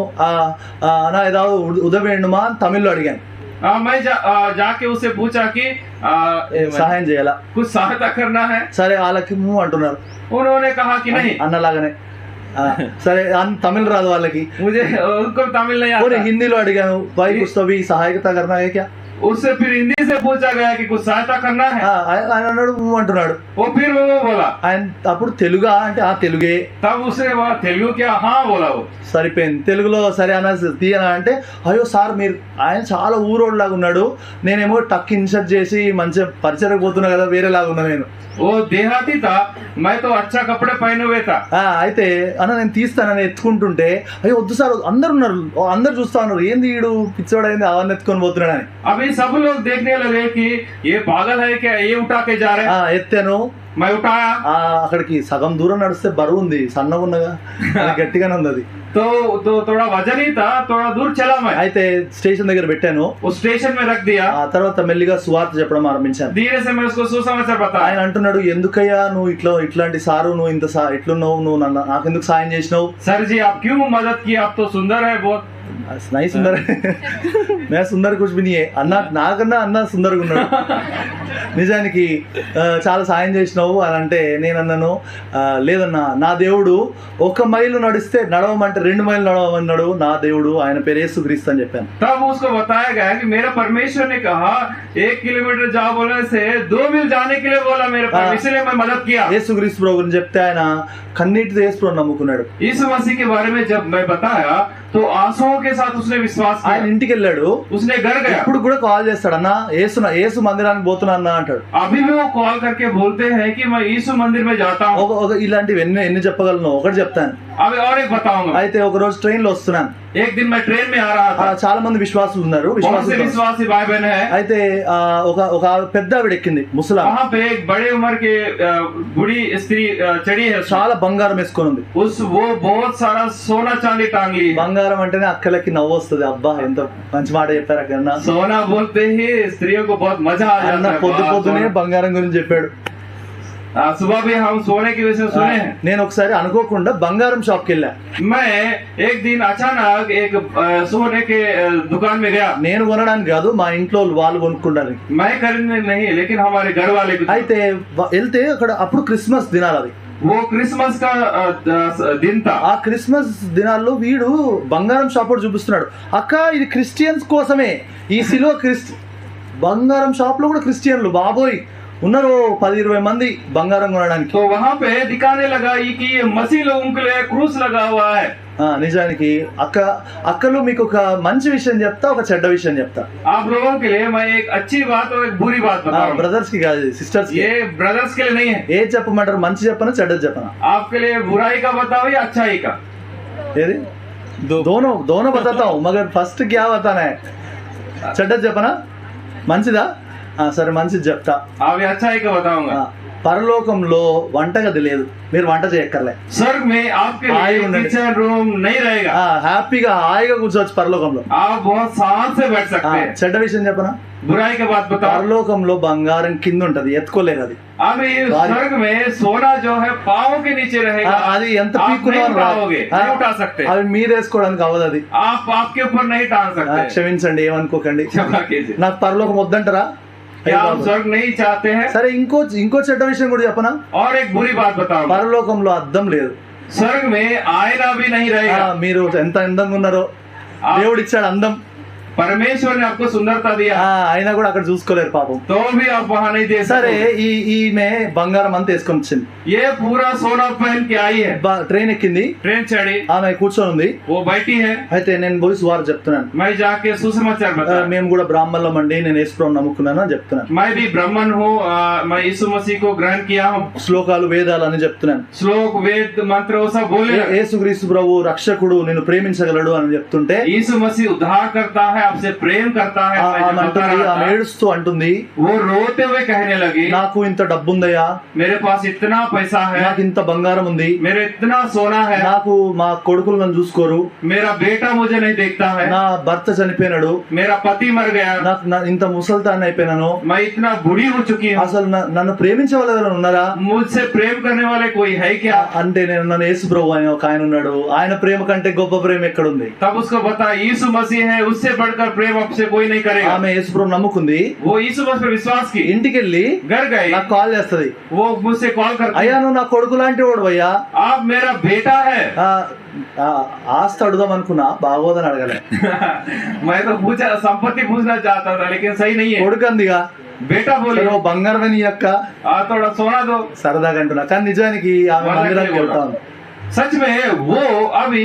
నా ఏదో ఉదవేణుమా అని తమిళ్లో అడిగాను. मैं जाके उससे पूछा कि సహాయం చేయాలా, कुछ सहायता करना है। సరే వాళ్ళకి అంటున్నారు. उन्होंने कहा कि नहीं, అన్నలాగానే సరే తమిళ రాదు వాళ్ళకి. मुझे उनको तमिल नहीं పోనీ आता। హిందీలో అడిగాను, భాయ్ కుछ तो भी సహాయత करना है क्या. उससे फिर हिंदी से पूछा गया कि कुछ सहायता करना है। ఆయన అన్నాడు అంటున్నాడు. वो फिर वो बोला, ఆయన అప్పుడు తెలుగా అంటే తెలుగే. तब उसने बोला तेलुगु क्या, हाँ बोला वो। సరిపోయింది, తెలుగులో సరే అన్న తీయనా అంటే, అయ్యో సార్ మీరు ఆయన చాలా ఊరోడ్లాగా ఉన్నాడు, నేనేమో టక్ ఇన్సర్ట్ చేసి మంచిగా పరిచయం పోతున్నా కదా, వేరేలాగా ఉన్నా నేను. वो देहाती था, मैं तो अच्छा कपड़े पहने हुए था। అయితే అన్న నేను తీస్తానని ఎత్తుకుంటుంటే, అయ్యో వద్దు సార్ అందరు ఉన్నారు, అందరు చూస్తా ఉన్నారు, ఏంది ఈడు పిచ్చోడైంది అవన్నీ ఎత్తుకొని పోతున్నాడని. अभी सब लोग देखने लगे कि ये पागल है क्या, ये उठा के जा रहे हैं। ఎత్తాను. मैं उठाया అక్కడికి సగం దూరం నడిస్తే బరువు ఉంది, సన్నగా ఉన్నగా, అది గట్టిగానే ఉంది అది. तो थोड़ा वजन ही था, थोड़ा दूर चला मैं। అయితే స్టేషన్ దగ్గర పెట్టాను. उस स्टेशन में रख दिया। ఆ తర్వాత మెల్లిగా సువార్త చెప్పడం ఆరంభించాను. धीरे से मैं उसको सुसमाचार बताया। ఆయన అంటున్నాడు, ఎందుకయ్యా నువ్వు ఇట్లాంటి సారు, నువ్వు ఇంత ఇట్లున్నావు, నువ్వు నాకెందుకు సాయం చేసినావు. सर जी आप क्यों मदद की, आप तो सुंदर है बहुत। नहीं सुंदर मैं सुंदर कुछ भी नहीं है అన్న, నాకన్నా అన్న సుందరగా ఉన్నాడు. నిజానికి చాలా సాయం చేసినావు అని అంటే నేను అన్నాను, లేదన్నా నా దేవుడు 1 మైలు నడిస్తే నడవమంటే 2 మైలు నడవమన్నాడు నా దేవుడు, ఆయన పేరు యేసుక్రీస్తు అని చెప్పాను. तब उसको बताया गया कि मेरा परमेश्वर ने कहा 1 किलोमीटर जाओ बोलने से 2 मील जाने के लिए बोला मेरे पर, इसलिए मैं मदद किया। యేసుక్రీస్తు ప్రభు గురించి చెప్తే ఆయన కన్నీటితో యేసు ప్రభువుని నమ్ముకున్నాడు. यीशु मसीह के बारे में जब मैं बताया तो आंसुओं के साथ उसने विश्वास ఆయన किया। ఇంటికి వెళ్ళాడు, उसने घर गया, ఇప్పుడు కూడా కాల్ చేస్తాడు, అన్న యేసు మందిరానికి పోతున్నా అన్న అంటాడు. अभी भी वो कॉल करके बोलते हैं कि मैं यीशु मंदिर में जाता हूँ। ఇలాంటివి ఎన్ని చెప్పగలను, ఒకటి చెప్తాను. अभी और एक बताऊंगा। అయితే ఒక రోజు ట్రైన్ లో వస్తున్నాను. एक दिन मैं ट्रेन में आ रहा था, చాలా మంది విశ్వాసులు ఉన్నారు, बहुत से विश्वासी भाई बहन है। అయితే ఒక పెద్ద ఆవిడ ఎక్కింది, ముసలా. वहाँ पे एक बड़े उम्र के बूढ़ी स्त्री चढ़ी है, చాలా బంగారం వేసుకొని ఉంది. वो बहुत सारा सोना चांदी टांग ली है। బంగారం అంటేనే అక్కలకి నవ్వు వస్తుంది, అబ్బా ఎంత మంచి మాట చెప్పారు అక్కడ. सोना बोलते ही स्त्रियों को बहुत मजा आ जाता है। పొద్దునే బంగారం గురించి చెప్పాడు. सुबह भी हम सोने के विषय सुने हैं। నేను ఒకసారి అనుకోకుండా బంగారం షాప్ కి వెళ్ళా. मैं एक दिन अचानक एक सोने के दुकान में गया। నేను కొనడానికి కాదు, మా ఇంట్లో వాళ్ళు కొనుక్కోడానికి. मैं खरीदने नहीं, लेकिन हमारे घर वाले को। అయితే వెళ్తే అక్కడ అప్పుడు క్రిస్మస్ దినాలు అవి. वो क्रिसमस का दिन था। ఆ క్రిస్మస్ దినాల్లో వీడు బంగారం షాప్ కూడా చూపిస్తున్నాడు. అక్క ఇది క్రిస్టియన్స్ కోసమే, ఈ సిలువ బంగారం షాప్ లో కూడా క్రిస్టియన్లు బాబోయ్ ఉన్నారు 10-20 మంది బంగారం కొనడానికి. तो वहाँ पे दिखाने लगा कि ये मसीह लोगों के लिए क्रूस लगा हुआ है। నిజానికి అక్కలు మీకు ఒక మంచి విషయం చెప్తా, ఒక చెడ్డ విషయం చెప్తా. आप लोगों के लिए मैं एक अच्छी बात और एक बुरी बात बताऊंगा। బ్రదర్స్ కి కాదు, సిస్టర్స్ కి. ये ब्रदर्स के लिए नहीं है। ఏది చెప్పమంటారు, మంచి చెప్పనా చెడ్డది చెప్పనా? आपके लिए बुराई का बताओ या अच्छाई का? ఏది दोनों बताता हूँ, मगर फर्स्ट क्या बताना है, చెడ్డది చెప్పనా? మంచిదా? సరే మంచిది చెప్తా. अभी अच्छाई का बताऊंगा. పరలోకంలో వంటగది లేదు, మీరు వంట చేయక్కర్లే. स्वर्ग में आपके लिए किचन रूम नहीं रहेगा. హ్యాపీగా హాయిగా కూర్చోవచ్చు పరలోకంలో. आप बहुत शान से बैठ सकते हैं. చెడ్డ విషయం చెప్పనా? बुराई के बात बताओ. పరలోకంలో బంగారం కింద ఉంటది, ఎత్తుకోలేరు అది. अभी स्वर्ग में सोना जो है पाँव के नीचे रहेगा. అది ఎంత आप పీక్కున్నా नहीं उठाओगे, नहीं उठा सकते. అవి మీరు వేసుకోవడానికి అవ్వదు అది. आप आपके ऊपर नहीं टांग सकते. క్షమించండి, ఏమనుకోకండి. क्षमा कीजिए. నాకు పరలోకం వద్దంటారా? क्या आप स्वर्ग नहीं चाहते हैं? సరే ఇంకో చెడ్డ విషయం కూడా చెప్పనా? और एक बुरी बात बताओ. పరలోకంలో అద్దం లేదు. स्वर्ग में आईना भी नहीं रहेगा. మీరు ఎంత అందంగా ఉన్నారో, దేవుడు ఇచ్చాడు అందం, परमेश्वर ने आपको सुंदरता दिया. అయినా కూడా అక్కడ చూసుకోలేరు పాపం. तो भी आप वहाँ नहीं दे సరే सकते. ఈమె బంగారం అంతా వేసుకొని వచ్చింది, ये पूरा सोना पहन के आई है. ట్రైన్ ఎక్కింది, ट्रेन चढ़ी, ఆమె కూర్చొని ఉంది. वो बैठी है. అయితే నేను పోయి సువార్త చెప్తున్నాను. मैं जाके सुसमाचार बता. మేము కూడా బ్రాహ్మణులం అండి, నేను యేసుప్రభువుని నమ్ముకున్నాను అని చెప్తున్నాను. मैं भी ब्राह्मण हूँ. मैं यीशु मसीह को ग्रहण किया हूँ. శ్లోకాలు వేదాలు అని చెప్తున్నాను. श्लोक वेद मंत्र वो सब बोले. యేసుక్రీస్తు ప్రభు రక్షకుడు, నిన్ను ప్రేమించగలడు అని చెప్తుంటే यीशु मसीह उद्धार करता है, आपसे प्रेम करता है. ఆమె అంటుంది, ఆమె ఏడుస్తూ అంటుంది, वो रोते हुए कहने लगी, నాకు ఇంత డబ్బుందయ్యా, मेरे पास इतना पैसा है, నాకు ఇంత బంగారం ఉంది, मेरे इतना सोना है, నాకు మా కొడుకులు నన్ను చూసుకోరు, मेरा बेटा मुझे नहीं देखता है, నా భర్త చనిపోయినాడు, मेरा पति मर गया, నాకు ఇంత ముసల్తాన్ని అయిపోయినాను, मैं इतना बूढ़ी हो चुकी हूँ, అసలు నన్ను ప్రేమించే వాళ్ళు ఎవరైనా ఉన్నారా? मुझसे प्रेम करने वाले कोई है क्या? అంటే నన్ను యేసు ప్రభు అని ఒక ఆయన ఉన్నాడు, ఆయన ప్రేమ కంటే గొప్ప ప్రేమ ఎక్కడుంది? तब उसको बता, यीशु मसीह है, उससे बढ़कर प्रेम आपसे कोई नहीं करेगा. ఆమె యేసు ప్రభు నమ్ముకుంది, वो यीशु मसीह पर विश्वास की, ఇంటికి వెళ్ళి घर गए, నాకు కాల్ చేస్తది, वो मुझसे कॉल करती, అయ్యా నువ్వు నా కొడుకు లాంటి వాడు అయ్యా, आप मेरा बेटा है. ఆస్తి అడుగుదాం అనుకున్నా, బాగోదని అడగలే. मैं तो पूछा, संपत्ति पूछना चाहता था, लेकिन सही नहीं है. కొడుకు అందిగా, बेटा बोले, బంగారం నీ యొక్క थोड़ा सोना दो. సరదాగా అంటున్నా, కానీ నిజానికి ఆమె మందిరానికి వెళ్తా ఉంది. सच में वो अभी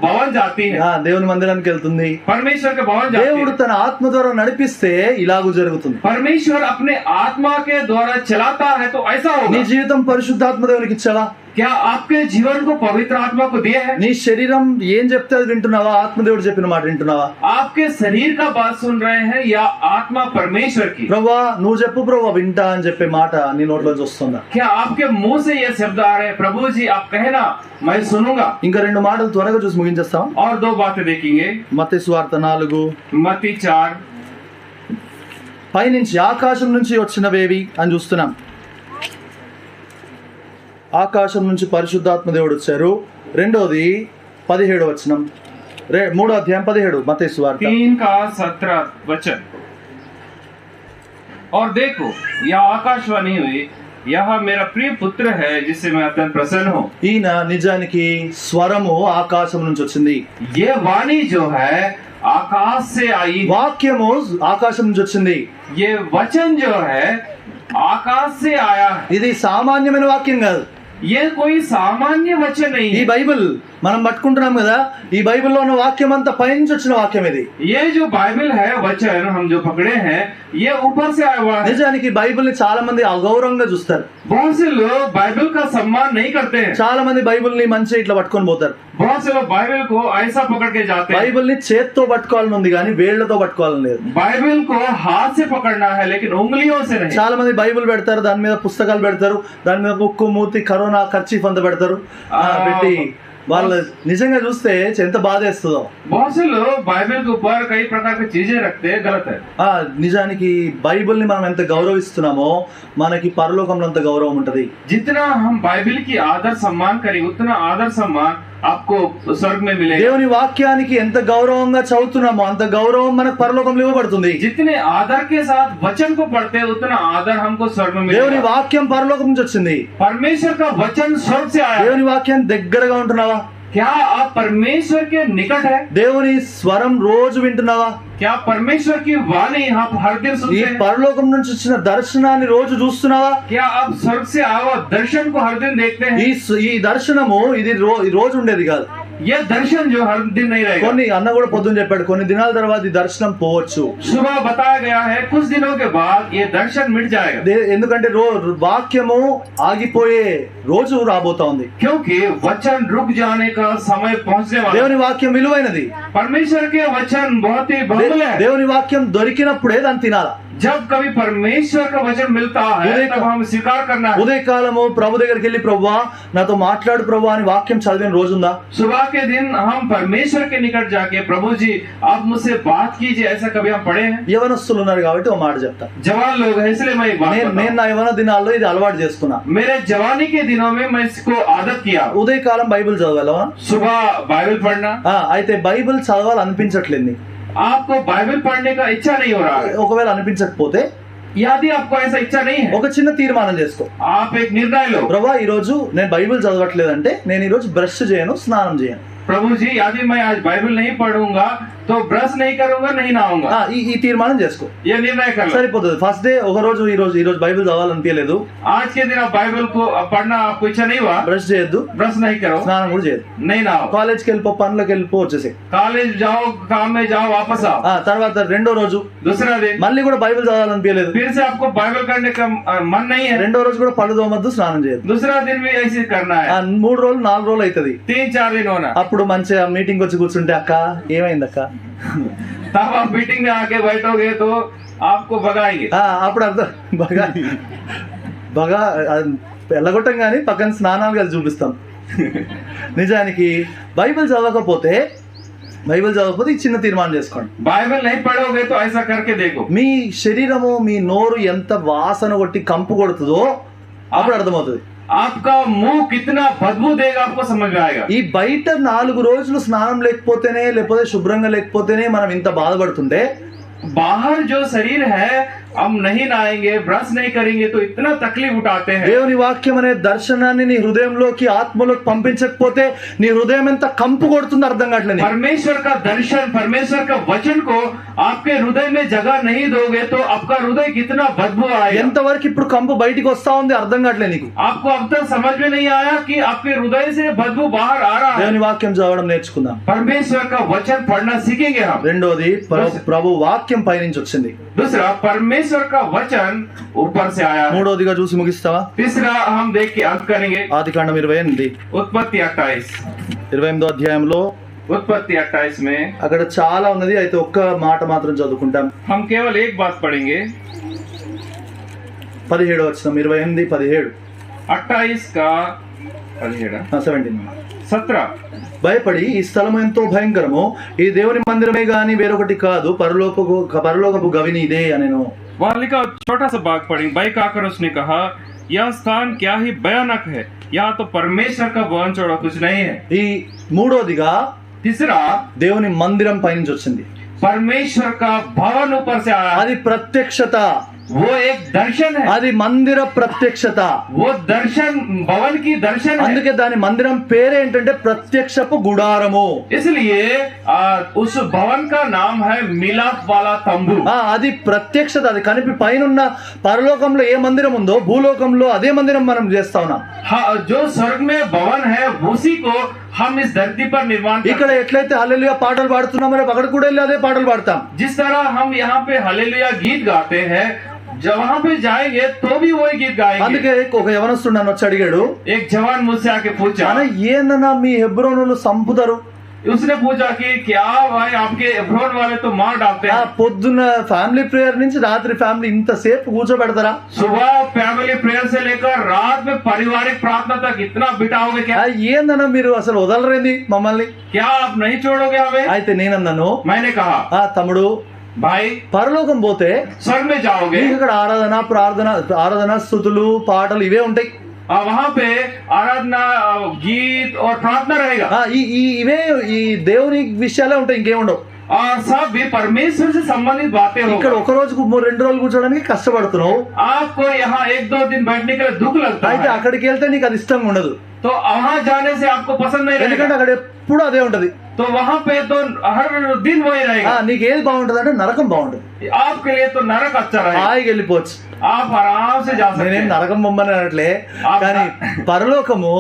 भवन जाती है, దేవుని మందిరానికి వెళ్తుంది. परमेश्वर के भवन जाती దేవుడు है. తన ఆత్మ ద్వారా నడిపిస్తే ఇలాగూ జరుగుతుంది. परमेश्वर अपने आत्मा के द्वारा चलाता है तो ऐसा నీ होगा. జీవితం పరిశుద్ధాత్మ దేవునికి ఇచ్చావా? क्या आपके जीवन को पवित्र आत्मा को दिया है? నీ శరీరం ఏం చెప్తే అది వింటున్నావా? ఆత్మదేవుడు చెప్పిన మాట వింటున్నావా? आपके शरीर का बात सुन रहे हैं या आत्मा परमेश्वर की? ప్రభువా నువ్వు చెప్పు ప్రభువా వింటా అని చెప్పే మాట నీ నోట్లోంచి వస్తుందా? क्या आपके मुंह से यह शब्द आ रहे हैं, प्रभु जी आप कहना मैं सुनूंगा? ఇంకా రెండు మాటలు త్వరగా చూసి ముగించేస్తాం. और दो बातें देखेंगे. మత్తయి సువార్త 4 मत्ती 4. పైనుంచి ఆకాశం నుంచి వచ్చినవేవి అని చూస్తున్నాం. ఆకాశం నుంచి పరిశుద్ధాత్మ దేవుడు వచ్చారు. రెండోది 17 వచనం, 3వ అధ్యాయం 17 మత్తయి సువార్త 3:17 वचन. और देखो यह आकाशवाणी हुई, यह मेरा प्रिय पुत्र है जिससे मैं अत्यंत प्रसन्न हूँ. ఈయన నిజానికి స్వరము ఆకాశం నుంచి వచ్చింది. ये वाणी जो है आकाश से आई. వాక్యము ఆకాశం నుంచి వచ్చింది. ये वचन जो है आकाश से आया है. ఇది సామాన్యమైన వాక్యం కాదు. ये कोई सामान्य वचन नहीं ఈ है. బైబిల్ మనం పట్టుకుంటున్నాం కదా, ఈ బైబిల్లో ఉన్న వాక్యం అంతా పైనుంచి వచ్చిన వాక్యం ఇది. ये जो बाइबल है वचन हम जो पकड़े हैं ये ऊपर से आया हुआ है. నిజానికి బైబిల్ ని చాలా మంది అగౌరవంగా చూస్తారు. बहुत से लोग बाइबल का सम्मान नहीं करते हैं. చాలా మంది బైబిల్ ని మంచిగా ఇట్లా పట్టుకొని పోతారు. बहुत से लोग बाइबल को ऐसा पकड़ के जाते हैं. బైబిల్ ని చేత్తో పట్టుకోవాలని ఉంది కానీ వేళ్లతో పట్టుకోవాలని లేదు. बाइबल को हाथ से पकड़ना है लेकिन उंगलियों से नहीं. చాలా మంది బైబిల్ పెడతారు, దాని మీద పుస్తకాలు పెడతారు, దాని మీద ముక్కు మూతి కరోనా ఖర్చీఫ్ అంతా పెడతారు, పెట్టి వాళ్ళు నిజంగా చూస్తే ఎంత బాధేస్తుందో. बहुत से लोग बाइबल के ऊपर कई प्रकार की चीजें रखते हैं, गलत है. నిజానికి బైబిల్ ని మనం ఎంత గౌరవిస్తున్నామో మనకి పరలోకంలో అంత గౌరవం ఉంటది. जितना हम बाइबल की आदर सम्मान करें उतना आदर सम्मान आपको स्वर्ग में मिलेगा. దేవుని వాక్యానికి ఎంత గౌరవంగా చదువుతున్నామో అంత గౌరవం మనకు పరలోకంలో ఇవ్వబడుతుంది. जितने आदर के साथ वचन को पढ़ते हैं उतना आदर हमको स्वर्ग में దేవుని मिलेगा. వాక్యం పరలోకం నుంచి వచ్చింది. परमेश्वर का वचन स्वर्ग से आया. దేవుని వాక్యాన్ని దగ్గరగా ఉంటున్నావా? क्या आप परमेश्वर के निकट है? దేవుని స్వరం రోజు వింటున్నావా? क्या परमेश्वर की वाणी आप हर दिन ఈ सुनते हैं? పరలోకం నుంచి వచ్చిన దర్శనాన్ని రోజు చూస్తున్నావా? क्या आप स्वर्ग से आया हुआ दर्शन को हर दिन देखते हैं? ఈ దర్శనము ఇది రోజు ఉండేది కాదు. ये दर्शन जो हर दिन नहीं रहेगा. కొన్ని అన్న కూడా పొద్దున చెప్పాడు, కొన్ని దినాల తర్వాత ఈ దర్శనం పోవచ్చు. सुबह बताया गया है कुछ दिनों के बाद ये दर्शन मिट जाएगा. ఎందుకంటే వాక్యము ఆగిపోయే రోజు రాబోతా ఉంది. क्योंकि वचन रुक जाने का समय पहुंचने वाला है. దేవుని వాక్యం విలువైనది. परमेश्वर के वचन बहुत ही बहुमूल्य है. దేవుని వాక్యం దొరికినప్పుడే దాన్ని తినాలా. जब कभी परमेश्वर का वचन मिलता है तब हम स्वीकार करना है। ఉదయకాలము ప్రభు దగ్గరికి వెళ్ళి ప్రభువా నాతో మాట్లాడు ప్రభువా అని వాక్యం చదివిన రోజుందా? सुबह के दिन हम परमेश्वर के निकट जाके प्रभु जी आप मुझसे बात कीजिए, ऐसा कभी हम पढ़े हैं? యవనస్తులు ఉన్నారు కాబట్టి ఓ మాట చెప్తా. जवान लोग हैं इसलिए मैं एक बात నేను बताऊं। నా యవన దినాల్లో ఇది అలవాటు చేసుకున్నా. मेरे जवानी के दिनों में मैं इसको आदत किया। ఉదయకాలం బైబిల్ చదవాలా? सुबह बाइबल पढ़ना। అయితే బైబిల్ చదవాలి అనిపించట్లేదు నీకు. आपको बाइबल पढ़ने का इच्छा नहीं हो रहा है। ఒకవేళ అనిపించకపోతే यदि आपको ऐसा इच्छा नहीं है, ఒక చిన్న తీర్మానం చేసుకో. आप एक निर्णय लो। ప్రభా ఈ రోజు నేను బైబిల్ చదవట్లేదంటే నేను ఈ రోజు బ్రష్ చేయను, స్నానం చేయను. प्रभु जी यदि मैं आज बाइबल नहीं पढ़ूंगा तो ब्रश नहीं करूंगा, नहीं नहाऊंगा। ఈ తీర్మానం చేసుకో. ये निर्णय कर लो। సరిపోతుంది. ఫస్ట్ డే ఒక రోజు ఈ రోజు బైబిల్ చదవాలనిపించలేదు, आज के दिन आप बाइबल को पढ़ना आपको इच्छा नहीं हुआ, బ్రష్ చేయొద్దు, ब्रश नहीं करो, స్నానం కూడా చేయొద్దు, नहीं नहाओ, కాలేజ్కి వెళ్ళిపో, పనులకు వెళ్ళిపో, వచ్చేసి कॉलेज जाओ, काम में जाओ, वापस आओ। తర్వాత రెండో రోజు दूसरा दिन మళ్ళీ కూడా బైబిల్ చదవాలనిపించలేదు, फिर से आपको बाइबल करने का मन नहीं है, రెండో రోజు కూడా పళ్ళు తోమద్దు, స్నానం చేయొద్దు. दूसरा दिन भी ऐसे करना है। 3 రోజులు 4 రోజులు అవుతుంది. 3-4 दिन होना। అప్పుడు మంచిగా మీటింగ్ వచ్చి కూర్చుంటే అక్క ఏమైంది అక్క, तब आप मीटिंग में आके बैठोगे तो आपको भगाएंगे। అప్పుడు అర్థం బాగా వెళ్ళగొట్టం కానీ పక్కన స్నానాలు కలిసి చూపిస్తాం. నిజానికి బైబిల్ చదవకపోతే ఈ చిన్న తీర్మానం చేసుకోండి. बाइबल नहीं पढ़ोगे तो ऐसा करके देखो। మీ శరీరము మీ నోరు ఎంత వాసన కొట్టి కంపు కొడుతుందో అప్పుడు అర్థమవుతుంది. आपका मुंह कितना बदबू देगा आपको समझ में आएगा। ఈ బయట 4 రోజులు స్నానం లేకపోతే శుభ్రంగా లేకపోతేనే మనం ఇంత బాధపడుతుంటే बाहर जो शरीर है हम नहीं नहाएंगे, ब्रश नहीं करेंगे तो इतना तकलीफ उठाते हैं। దేవుని వాక్యం అనే దర్శనాన్ని నీ హృదయంలోకి ఆత్మలోకి పంపించకపోతే నీ హృదయం ఎంత కంపు కొడుతుందో అర్థం కావట్లేదు. परमेश्वर का दर्शन, परमेश्वर का वचन को आपके हृदय में जगह नहीं दोगे तो आपका हृदय कितना बदबू आएगा। ఎంతవరకు ఇప్పుడు కంపు బయటికి వస్తా ఉంది అర్థం కావట్లేదు నీకు. आपको अब तक समझ में नहीं आया कि आपके हृदय से बदबू बाहर आ रहा है। దేవుని వాక్యం చదవడం నేర్చుకుందాం. परमेश्वर का वचन पढ़ना सीखेंगे हम। రెండోది ప్రభు వాక్యం పైనుంచి వచ్చింది. दूसरा परमेश्वर का वचन ऊपर से आया है। మూడోదిగా చూసి ముగిస్తావా? तीसरा हम देख के अंत करेंगे। ఆదికాండం 28 उत्पत्ति 28 28వ అధ్యాయంలో उत्पत्ति 28 में అక్కడ చాలా ఉన్నది, అయితే ఒక్క మాట మాత్రం చదువుకుంటాం. हम केवल एक बात पढ़ेंगे। 17వ వచనం 28 17 28 का 17 17 భయపడి ఈ స్థలం ఎంతో భయంకరము, ఈ దేవుని మందిరమే గాని వేరొకటి కాదు, పరలోకపు గవిని ఇదే అనెను. वहाँ लिखा, छोटा सा भाग पढ़ेंगे। बैक आकर उसने कहा, यह स्थान क्या ही भयानक है, यहाँ तो परमेश्वर का भवन छोड़ा कुछ नहीं है। ఈ మూడోదిగా तीसरा దేవుని మందిరం పైనుంచి వచ్చింది. परमेश्वर का भवन ऊपर से आया। అది ప్రత్యక్షత, वो एक दर्शन है, అది మందిర ప్రత్యక్షత. वो दर्शन भवन की दर्शन है। అందుకే దాని మందిరం పేరు ఏంటంటే ప్రత్యక్షపు గుడారము. इसलिए उस भवन का नाम है मिलाप वाला तंबू। అది ప్రత్యక్షత, అది కనిపి పైనున్న పరలోకంలో ఏ మందిరం ఉందో భూలోకంలో అదే మందిరం మనం చేస్తా ఉన్నాం. जो स्वर्ग में भवन है उसी को हम इस धरती पर निर्माण ఇక్కడ ఎట్లయితే హల్లెలూయా పాటలు పాడుతున్నామో అక్కడ కూడా వెళ్ళి అదే పాటలు పాడతాం. जिस तरह हम यहाँ पे हालेलुया गीत गाते हैं, जब वहाँ पे जाएंगे तो भी वही गीत गाएंगे। అందుకే ఒక యవనస్తుడు నన్ను వచ్చి అడిగాడు, एक जवान मुझसे आके पूछा, ఏందన్నా మీ హెబ్రోనులు సంపుతారు, उसने पूछा कि क्या भाई आपके एब्रोन वाले तो मार डालते हैं। పొద్దున్న ఫ్యామిలీ ప్రేయర్ నుంచి రాత్రి ఫ్యామిలీ ఇంతసేపు కూర్చోబెడతారా? सुबह फैमिली प्रेयर से लेकर रात में पारिवारिक प्रार्थना तक इतना बिताओगे क्या? ఏందన్నా మీరు అసలు వదలరేంది మమ్మల్ని? क्या आप नहीं छोड़ोगे हमें? అయితే నేనన్నాను, मैंने कहा, తమ్ముడు भाई పరలోకం పోతే स्वर्ग में जाओगे, నీకు ఇక్కడ ఆరాధన స్థుతులు పాటలు ఇవే ఉంటాయి. वहाँ पे आराधना गीत और प्रार्थना रहेगा। ఇవే ఈ దేవుని విషయాలే ఉంటాయి, ఇంకేముండవు. और सब भी परमेश्वर से संबंधित बातें ఇక్కడ होंगी। ఒక రోజుకు 2 రోజులు కూర్చోడానికి కష్టపడుతున్నావు, आपको यहाँ 1-2 दिन बैठने के लिए दुख लगता అయితే है, అక్కడికి వెళ్తే నీకు అది ఇష్టంగా ఉండదు. तो वहाँ जाने से आपको पसंद नहीं ఎందుకంటే रहेगा। అక్కడ ఎప్పుడు అదే ఉంటది. तो वहाँ पे तो हर दिन वही रहेगा। నీకు ఏది బాగుంటది అంటే నరకం బాగుంటది. आपके लिए तो नरक अच्छा रहेगा, హాయిగా వెళ్ళిపోవచ్చు. आप आराम से जा सकते నేనేం हैं। నరకం బొమ్మని అనట్లే, కానీ పరలోకము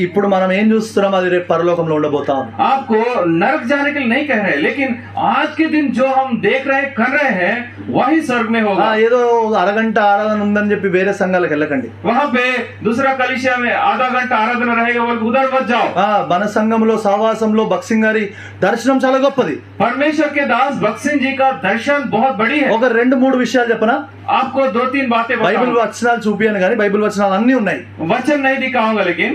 ఇప్పుడు మనం ఏం చూస్తున్నాం అది రేపు పరలోకంలో ఉండబోతాం. आपको नरक जाने के लिए नहीं कह रहे, लेकिन आज के दिन जो हम देख रहे कर रहे हैं वही स्वर्ग में होगा। ఏదో అరగంట ఆరాధన ఉందని చెప్పి వేరే సంఘాలకు వెళ్ళకండి. वहाँ पे दूसरा कलिसिया में आधा घंटा आराधना रहेगा, वो उधर मत जाओ। మన సంఘంలో సహవాసంలో భక్సింగ్ గారి దర్శనం చాలా గొప్పది. परमेश्वर के दास भक्त सिंह जी का दर्शन बहुत बहुत बड़ी है। ఒక 2-3 విషయాలు చెప్పనా? आपको 2-3 बातें బైబిల్ बताऊं। వచనాలు చూపియాను కానీ బైబిల్ వచనాలు అన్ని ఉన్నాయి. वचन नहीं दिखाऊंगा, लेकिन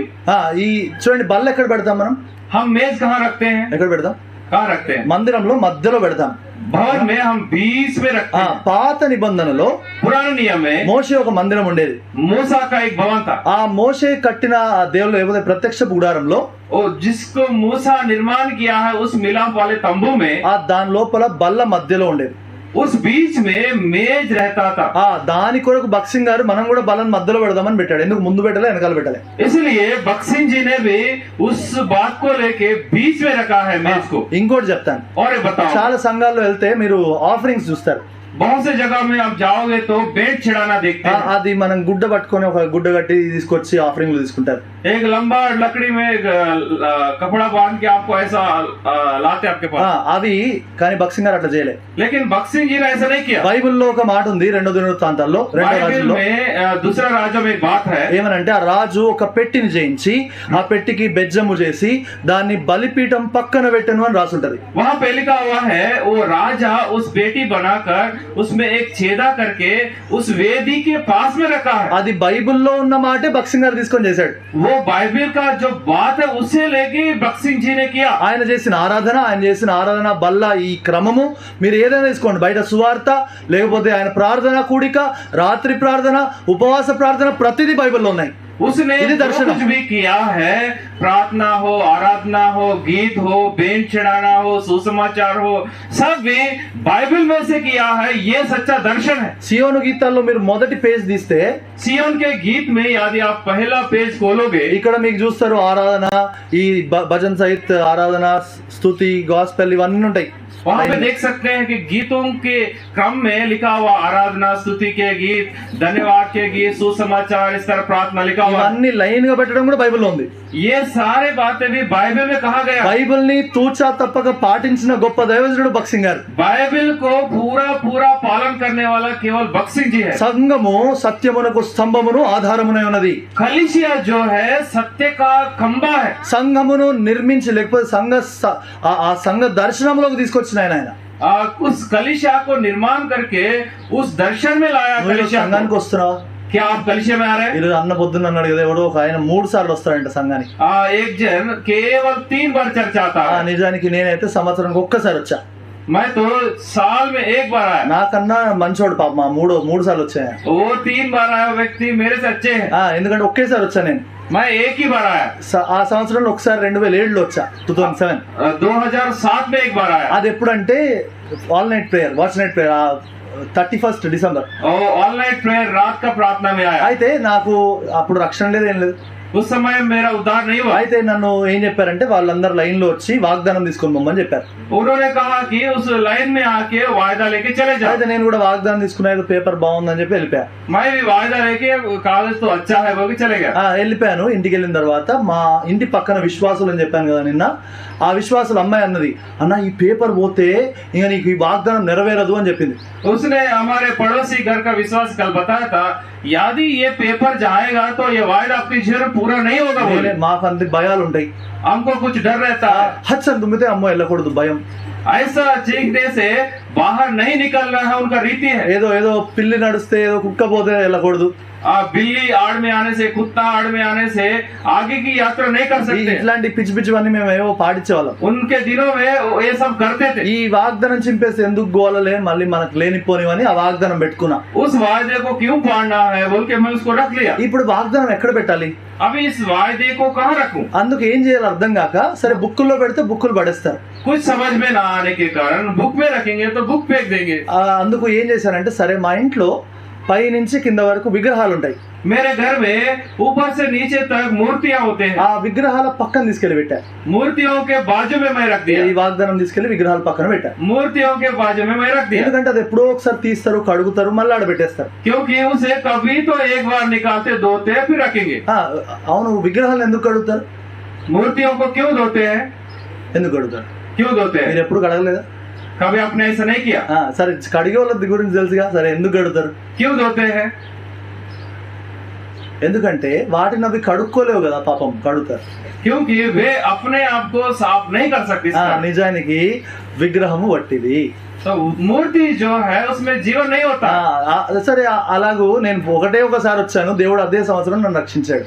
ఈ చూడండి, బల్ల ఎక్కడ పెడతాం మనం? हम मेज कहाँ रखते हैं? ఎక్కడ పెడతాం? कहाँ रखते हैं? మందిరంలో మధ్యలో పెడతాం. भवन में हम बीच में रखते हैं। పాత నిబంధనలో पुराने नियम में మోషే ఒక మందిరం ఉండేది. मूसा का एक भवन था। ఆ మోషే కట్టిన ఆ దేవుళ్ళు లేకపోతే ప్రత్యక్ష గుడారంలో और जिसको मूसा निर्माण किया है उस मिलाप वाले तंबू में, దాని లోపల బల్ల మధ్యలో ఉండేది. उस बीच में मेज रहता था। దాని కొరకు బక్సింగ్ గారు మనం కూడా బల్లని మధ్యలో పెడదామని పెట్టాడు. ఎందుకు ముందు పెట్టలే వెనకాల పెట్టలే? इसलिए बक्सिंग जी ने भी उस बात को लेके बीच में रखा है मेज को। ఇంకోటి చెప్తాను, और ये बताओ, చాలా సంఘాల్లో వెళ్తే మీరు ఆఫరింగ్స్ చూస్తారు. बहुत से जगह में आप जाओगे तो बेड छिड़ाना देखते हैं। అది మనం గుడ్డ పట్టుకొని ఒక గుడ్డ కట్టి తీసుకొచ్చి ఆఫరింగ్ తీసుకుంటారు. एक लंबा लकड़ी में एक कपड़ा बांध के आपको ऐसा लाते आपके पास। అవి కానీ బక్సింగ్ గారు అట్లా చేయలే. लेकिन बक्सिंग जी ने ऐसा नहीं किया। బైబిల్లో ఒక మాట ఉంది, 2 దినవృత్తాంతాల్లో 2వ बाइबल రాజుల్లో में दूसरा राजा में एक बात है। ఏమనంటే ఆ రాజు ఒక పెట్టిని చేయించి ఆ పెట్టికి బెజ్జము చేసి దాన్ని బలిపీఠం పక్కన పెట్టను అని రాసుంటది. वहाँ पे लिखा हुआ है, वो राजा उस बेटी बनाकर उसमें एक छेदा करके उस वेदी के पास में रखा है। అది బైబిల్లో ఉన్న మాటే బక్సింగ్ గారు తీసుకొని చేశాడు. वो बाइबल का जो बात है उसे लेके बक्सिंग जी ने किया। ఆయన చేసిన ఆరాధన బల్ల ఈ క్రమము మీరు ఏదైనా తీసుకోండి, బయట సువార్త లేకపోతే ఆయన ప్రార్థన కూడిక, రాత్రి ప్రార్థన, ఉపవాస ప్రార్థన ప్రతిదీ బైబిల్లో ఉన్నాయి. उसने ఇది जो దర్శనం. कुछ भी किया है, प्रार्थना हो, आराधना हो, गीत हो, बेंच चढ़ाना हो, सुसमाचार हो, सब भी बाइबल में से किया है। ये सच्चा दर्शन है। సియోను గీతాల్లో మీరు మొదటి పేజ్ తీస్తే सिय्योन के गीत में यदि आप पहला पेज खोलोगे, ఇక్కడ మీకు చూస్తారు ఆరాధన, ఈ భజన్ సహిత్ ఆరాధన, స్తుతి, గాస్పెల్ ఇవన్నీ ఉంటాయి. वहाँ पे देख सकते हैं कि गीतों के क्रम में लिखा हुआ आराधना, स्तुति के गीत, धन्यवाद के गीत, सुसमाचार, इस तरह प्रार्थना लिखा हुआ। ఇవన్నీ లైన్ గా పెట్టడం కూడా బైబిల్లో ఉంది. ये सारे बातें भी बाइबल में कहा गया। బైబిల్ ని తూచా తప్పక పాటించిన గొప్ప దైవజనుడు బక్సింగ్ గారు. बाइबल को पूरा पूरा पालन करने वाला केवल बक्सिंग जी है। సంఘము సత్యమునకు స్తంభమును ఆధారమునై ఉన్నది. कलीसिया जो है सत्य का खंबा है। సంఘమును నిర్మించి లేకపోతే ఆ సంఘ దర్శనంలోకి తీసుకొచ్చిన ఆయన. उस कलीसिया को निर्माण करके उस दर्शन में लाया कलीसिया సంఘానికి को। వస్తున్నావా? क्या आप कलीसिया में आ रहे हैं? ఈరోజు అన్న పొద్దున్న అన్నాడు కదా, ఎవడో ఒక ఆయన 3 సార్లు వస్తాడంట సంఘానికి. एक जन केवल 3 बार चर्च आता है। నిజానికి నేనైతే సంవత్సరానికి ఒక్కసారి వచ్చా. मैं तो साल में 1 बार आया। నాకన్నా మంచోడు పాప, మా 3 సార్లు వచ్చాయి. वो 3 बार आया व्यक्ति मेरे से अच्छे हैं। ఎందుకంటే ఒకేసారి వచ్చా నేను. मैं एक ही बार आया। ఆ సంవత్సరంలో ఒకసారి 2007లో వచ్చా, 2007. 2007 में एक बार आया। అది ఎప్పుడంటే all night prayer, watch night prayer, 31 December. All night prayer, रात का प्रार्थना में आया। అయితే నాకు అప్పుడు రక్షణ లేదు, ఏం లేదు. उस समय मेरा उद्धार नहीं हुआ। అయితే నన్ను ఏం చెప్పారంటే వాళ్ళందరూ లైన్ లో వచ్చి వాగ్దానం తీసుకొని పొమ్మని చెప్పారు. उन्होंने कहा कि उस लाइन में आके वायदा लेके चले जाओ। అయితే నేను కూడా వాగ్దానం తీసుకునేది, పేపర్ బాగుందని చెప్పి వెళ్ళిపోయా. मैं भी वायदा लेके कागज तो अच्छा है वो भी चले गया। వెళ్ళిపోయాను. ఇంటికి వెళ్ళిన తర్వాత మా ఇంటి పక్కన విశ్వాసులు అని చెప్పాను కదా నిన్న, ఆ విశ్వాసుల అమ్మాయి అన్నది, అన్న ఈ పేపర్ పోతే ఇంకా నీకు ఈ వాగ్దానం నెరవేరదు అని చెప్పింది. उसने हमारे पड़ोसी घर का विश्वास कल बताया था, यदि ये पेपर जाएगा तो ये वायदा आपके जीवन में पूरा नहीं होगा। बोले మాకు అంత భయాలు ఉంటాయి. हमको कुछ डर रहता है। హచ్చని తుమ్మితే అమ్మో వెళ్ళకూడదు, భయం. ऐसा चीखने से बाहर नहीं निकलना है उनका रीति है। ఏదో పిల్లి నడిస్తే, ఏదో కుక్క పోతే వెళ్ళకూడదు. बिल्ली आड़ में आने से, कुत्ता आड़ में आने से आगे की यात्रा नहीं कर सकते। ఇట్లాంటి పిచ్చి పిచ్చివన్నీ మేము ఏవో పాటించేవాళ్ళం. उनके दिनों में ये सब करते थे। ఈ వాగ్దానం చింపేసి ఎందుకు గోలలే, మళ్ళీ మనకు లేనిపోనివని ఆ వాగ్దానం పెట్టుకున్నా. उस वायदे को क्यों पाड़ना है बोल के मैं उसको रख लिया। ఇప్పుడు వాగ్దానం ఎక్కడ పెట్టాలి? अभी इस वायदे को कहाँ रखूं? అందుకు ఏం చేయాలి అర్థం కాక, సరే బుక్కుల్లో పెడితే బుక్కులు పడేస్తారు. कुछ समझ में ना आने के कारण बुक में रखेंगे तो बुक फेंक देंगे। అందుకు ఏం చేశానంటే, సరే మా ఇంట్లో పై నుంచి కింద వరకు విగ్రహాలు ఉంటాయి. मेरे घर में ऊपर से नीचे तक मूर्तियां होते हैं। ఆ విగ్రహాల పక్కన తీసుకెళ్లి పెట్టా. मूर्तियों के बाजू में मैं रख दिया। ఈ వాగ్దానం తీసుకెళ్లి విగ్రహాల పక్కన పెట్టా. मूर्तियों के बाजू में मैं रख दिया। ఎందుకంటే అది ఎప్పుడో ఒకసారి తీస్తారు, కడుగుతారు, మళ్ళీ ఆడబెట్టేస్తారు. क्योंकि उसे कभी तो एक बार निकालते, धोते, फिर रखेंगे। అవును, విగ్రహాలను ఎందుకు కడుగుతారు? मूर्तियों को क्यों धोते हैं? ఎందుకు కడుగుతారు? क्यों धोते हैं? మీరు ఎప్పుడు కడగలేదా? कभी आपने ऐसा नहीं किया? సరే కడిగే వాళ్ళ గురించి తెలుసుగా, సరే ఎందుకు కడుగుతారు? क्यों धोते हैं? ఎందుకంటే వాటిని అవి కడుక్కోలేవు కదా, పాపం కడుగుతారు. क्योंकि वे अपने आप को साफ नहीं कर सकते। నిజానికి విగ్రహము వట్టిది. तो मूर्ति जो है उसमें जीवन नहीं होता। సరే అలాగూ నేను ఒకసారి వచ్చాను, దేవుడు అదే సంవత్సరం నన్ను రక్షించాడు.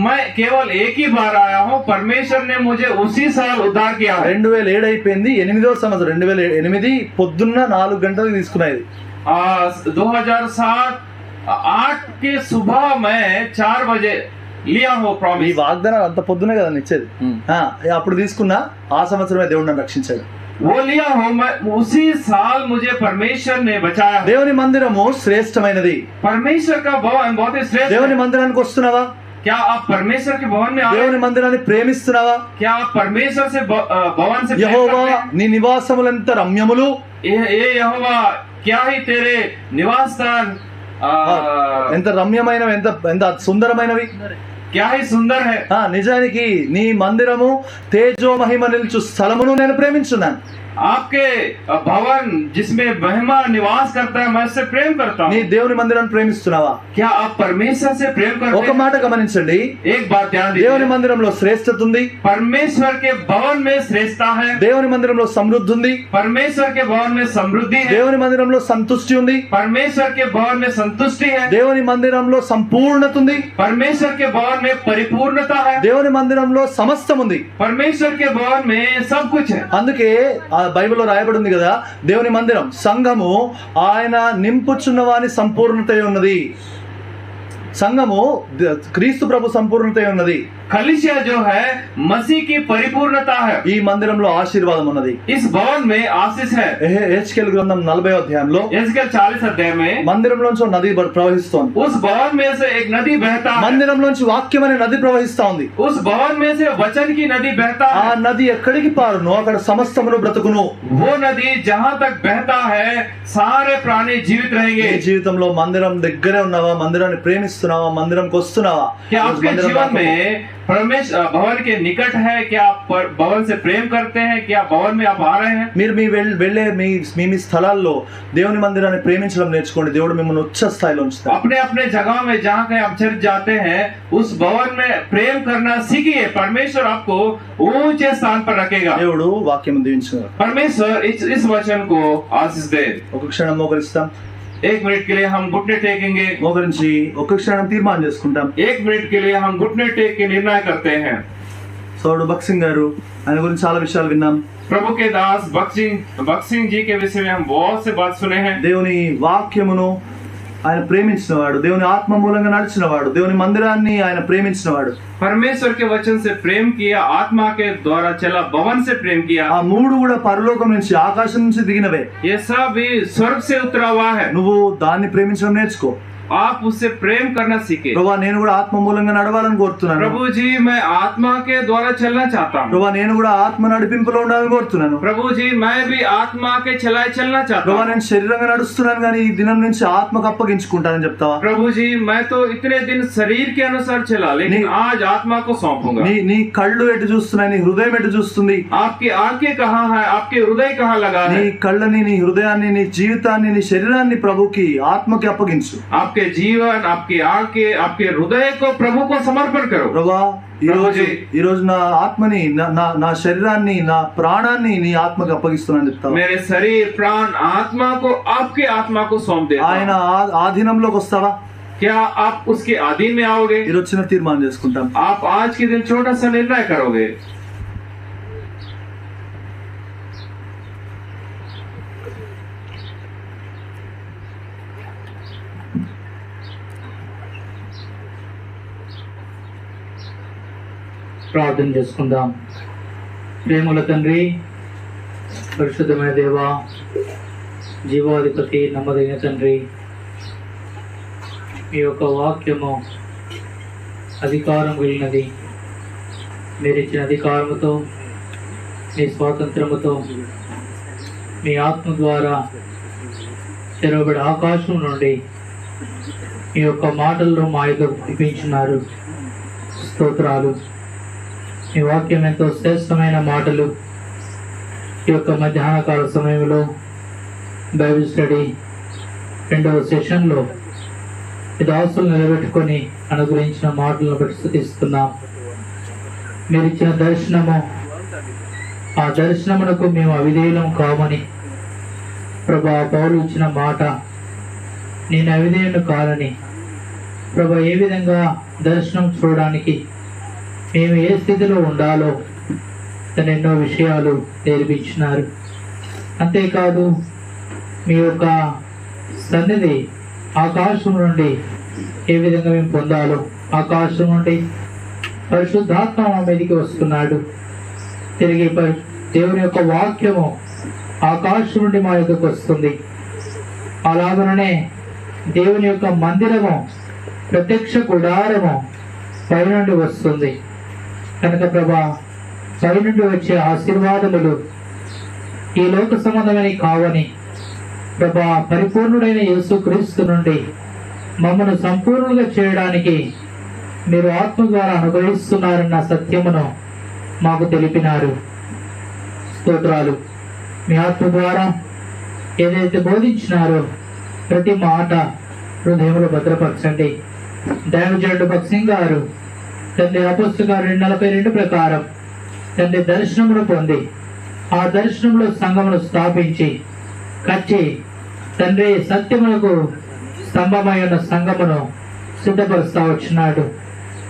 मैं केवल एक ही बार आया हूँ, परमेश्वर ने मुझे उसी साल उद्धार किया है। 2007 అయిపోయింది, 8వ సంవత్సరం 2008 పొద్దున్న 4 గంటలకు తీసుకున్నది. 2007 8 के सुबह मैं 4 बजे लिया हूँ ఈ प्रॉमिस। వాగ్దానం అంత పొద్దునే కదా ఇచ్చేది. అప్పుడు తీసుకున్నా, ఆ సంవత్సరమే దేవుడు నన్ను రక్షించాడు. वो लिया हूँ मैं, उसी साल मुझे परमेश्वर ने बचाया है। దేవుని మందిరము శ్రేష్టమైనది. परमेश्वर का भवन बहुत ही श्रेष्ठ దేవుని है। మందిరానికి వస్తున్నావా? क्या आप परमेश्वर के भवन में आ रहे దేవుని हैं? మందిరాన్ని ప్రేమిస్తున్నావా? क्या आप परमेश्वर से भवन से प्रेम యెహోవా करते हैं? నీ నివాసములెంత రమ్యములు, ये यहोवा क्या ही तेरे निवास स्थान ఎంత రమ్యమైనవి, ఎంత ఎంత సుందరమైనవి, क्या ही सुंदर है। నిజానికి నీ మందిరము తేజో మహిమ నిలుచు స్థలమును నేను ప్రేమించున్నాను. आपके भवन जिसमें महिमा निवास करता है, मैं उससे प्रेम करता నీ हूँ। దేవుని మందిరాన్ని ప్రేమిస్తున్నావా? क्या आप परमेश्वर से प्रेम करते ఒక हैं? మాట గమనించండి, एक बात ध्यान దేవుని दीजिए, మందిరంలో శ్రేష్టత ఉంది, परमेश्वर के भवन में श्रेष्ठता है, దేవుని మందిరంలో సమృద్ధి ఉంది, परमेश्वर के भवन में समृद्धि है, దేవుని మందిరంలో సంతుష్టి ఉంది, परमेश्वर के भवन में संतुष्टि है, దేవుని మందిరంలో సంపూర్ణత ఉంది, परमेश्वर के भवन में परिपूर्णता है, దేవుని మందిరంలో సమస్తం ఉంది. परमेश्वर के भवन में सब कुछ है। అందుకే ఆ బైబిల్లో రాయబడి ఉంది కదా, దేవుని మందిరం సంఘము ఆయన నింపుచున్నవాని సంపూర్ణత ఉన్నది. సంఘము క్రీస్తు ప్రభు సంపూర్ణత ఉన్నది. कलीसिया जो है मसीह की परिपूर्णता है। ఈ మందిరంలో ఆశీర్వాదం ఉన్నది. इस भवन में आशीष है। హెచ్కేల్ గ్రంథం 40వ అధ్యాయంలో यहेजकेल 40 अध्याय में మందిరంలోంచి నది ప్రవహిస్తోంది. उस भवन में से एक नदी बहता है। మందిరంలోంచి వాక్యం అనే నది ప్రవహిస్తా ఉంది. उस भवन में से वचन की नदी बहता ఆ है। నది ఎక్కడికి పారును అక్కడ సమస్తమును బ్రతుకును. वो नदी जहाँ तक बहता है सारे प्राणी जीवित నీ रहेंगे। జీవితంలో మందిరం దగ్గరే ఉన్నావా? మందిరాన్ని ప్రేమిస్తున్నావా? మందిరంకి వస్తున్నావా? क्या आपके जीवन में परमेश्वर भवन के निकट है? क्या आप भवन से प्रेम करते हैं? क्या भवन में आप आ रहे हैं? మీరు వెళ్ళే మీ స్థలాల్లో దేవుని మందిరాన్ని ప్రేమించడం నేర్చుకోండి. దేవుడు మిమ్మల్ని ఉచ్చ స్థాయిలో ఉంచుతాడు. अपने अपने जगह में जहाँ कहीं आप चर्च जाते हैं उस भवन में प्रेम करना सीखिए। परमेश्वर आपको ऊंचे स्थान पर रखेगा। దేవుడు వాక్యం దీవించును. परमेश्वर इस वचन को आशीष दे। ఒక క్షణం మోకరిస్తాం. 1 मिनट के लिए हम घुटने टेकेंगे। మోకరించి ఒక క్షణం తీర్మానం చేసుకుంటాం. 1 मिनट के लिए हम घुटने टेक के निर्णय करते हैं। సోదరుడు భక్సింగ్ గారు, ఆయన గురించి చాలా విషయాలు విన్నాం. प्रभु के दास भक्त सिंह जी के विषय में हम बहुत से बात सुने हैं। దేవుని వాక్యమును ఆయన ప్రేమించినవాడు, దేవుని ఆత్మ మూలంగా నడిచినవాడు, దేవుని మందిరాన్ని ఆయన ప్రేమించినవాడు. परमेश्वर के वचन से प्रेम किया, आत्मा के द्वारा चला, भवन से प्रेम किया। ఆ మూడు కూడా పరలోకం నుంచి ఆకాశం నుంచి దిగినవే. ये सब भी स्वर्ग से उतरा हुआ है। నువ్వు దాన్ని ప్రేమించడం నేర్చుకో. आप उससे प्रेम करना सीखे। ప్రభువా, నేను కూడా ఆత్మ మూలంగా నడవాలని కోరుతున్నాను. प्रभु जी मैं आत्मा के द्वारा चलना चाहता हूँ। ప్రభువా, నేను కూడా ఆత్మ నడిపింపులో ఉండాలని కోరుతున్నాను. प्रभु जी मैं भी आत्मा के चलाए चलना चाहता ప్రభువా, हूँ। నేను శరీరంగా నడుస్తున్నాను కానీ ఈ దినం నుంచి ఆత్మకు అప్పగించుకుంటానని చెప్తావా? प्रभु जी मैं तो इतने दिन शरीर के अनुसार चला, लेकिन आज आत्मा को सौंपूंगा। నీ కళ్ళు ఎటు చూస్తున్నాయి? నీ హృదయం ఎటు చూస్తుంది? आपकी आंखें कहाँ है? आपके हृदय कहाँ लगा నీ है? కళ్ళని, నీ హృదయాన్ని, నీ జీవితాన్ని, నీ శరీరాన్ని ప్రభుకి, ఆత్మకి అప్పగించు. आपके जीवन, आपकी आंखें, आपके हृदय को प्रभु को समर्पण करो। ప్రభువా, ఈ రోజు నా ఆత్మని, నా శరీరాన్ని, నా ప్రాణాన్ని నీ ఆత్మకి అప్పగిస్తున్నాను చెప్తావా? मेरे शरीर, प्राण, आत्मा को आपके आत्मा को सौंप देता ఆయన हूं। ఆధీనంలోకి వస్తావా? क्या आप उसके अधीन में आओगे? ఈరోజు చిన్న తీర్మానం చేసుకుంటాం. आप आज के दिन छोटा सा निर्णय करोगे। ప్రార్థన చేసుకుందాం. ప్రేమల తండ్రి, పరిశుద్ధమైన దేవా, జీవాధిపతి, నమ్మదగిన తండ్రి, మీ యొక్క వాక్యము అధికారం కలిగినది. మీరు ఇచ్చిన అధికారముతో, మీ స్వాతంత్రముతో, మీ ఆత్మ ద్వారా తెరవబడి ఆకాశం నుండి మీ యొక్క మాటల్లో మా యొక్క వినిపించినారు. స్తోత్రాలు. మీ వాక్యం ఎంతో శ్రేష్టమైన మాటలు. ఈ యొక్క మధ్యాహ్న కాల సమయంలో బైబిల్ స్టడీ 2వ సెషన్లో ఈ దాసులు నిలబెట్టుకొని అనుగ్రహించిన మాటలను బట్టి స్తుతిస్తున్నాం. మీరు ఇచ్చిన దర్శనము, ఆ దర్శనమునకు మేము అవిధేయులం కామని ప్రభా పౌలు ఇచ్చిన మాట, నేను అవిధేయుని కాలని ప్రభా ఏ విధంగా దర్శనం చూడడానికి మేము ఏ స్థితిలో ఉండాలో తను ఎన్నో విషయాలు నేర్పించినారు. అంతేకాదు మీ యొక్క సన్నిధి ఆకాశం నుండి ఏ విధంగా మేము పొందాలో, ఆకాశం నుండి పరిశుద్ధాత్మ మా మీదకి వస్తున్నాడు. తిరిగి దేవుని యొక్క వాక్యము ఆకాశం నుండి మా యొక్కకు వస్తుంది. అలాగనే దేవుని యొక్క మందిరము, ప్రత్యక్ష గుడారము పైనుండి వస్తుంది. కనుక ప్రభా పైనుండి వచ్చే ఆశీర్వాదములు ఈ లోక సంబంధమని కావని ప్రభా పరిపూర్ణుడైన యేసుక్రీస్తు నుండి మమ్మను సంపూర్ణులుగా చేయడానికి మీరు ఆత్మ ద్వారా అనుగ్రహిస్తున్నారన్న సత్యమును మాకు తెలిపినారు. స్తోత్రాలు. మీ ఆత్మ ద్వారా ఏదైతే బోధించినారో ప్రతి మాట హృదయంలో భద్రపరచండి. దైవజనుడు భక్త్ సింగ్ గారు తండ్రి అపోస్తలుల కార్యాలు 42 ప్రకారం తండ్రి దర్శనమును పొంది ఆ దర్శనంలో సంఘమును స్థాపించి కచ్చి తండ్రి సత్యమునకు స్తంభమై ఉన్న సంఘమును సిద్ధపరుస్తా వచ్చినాడు.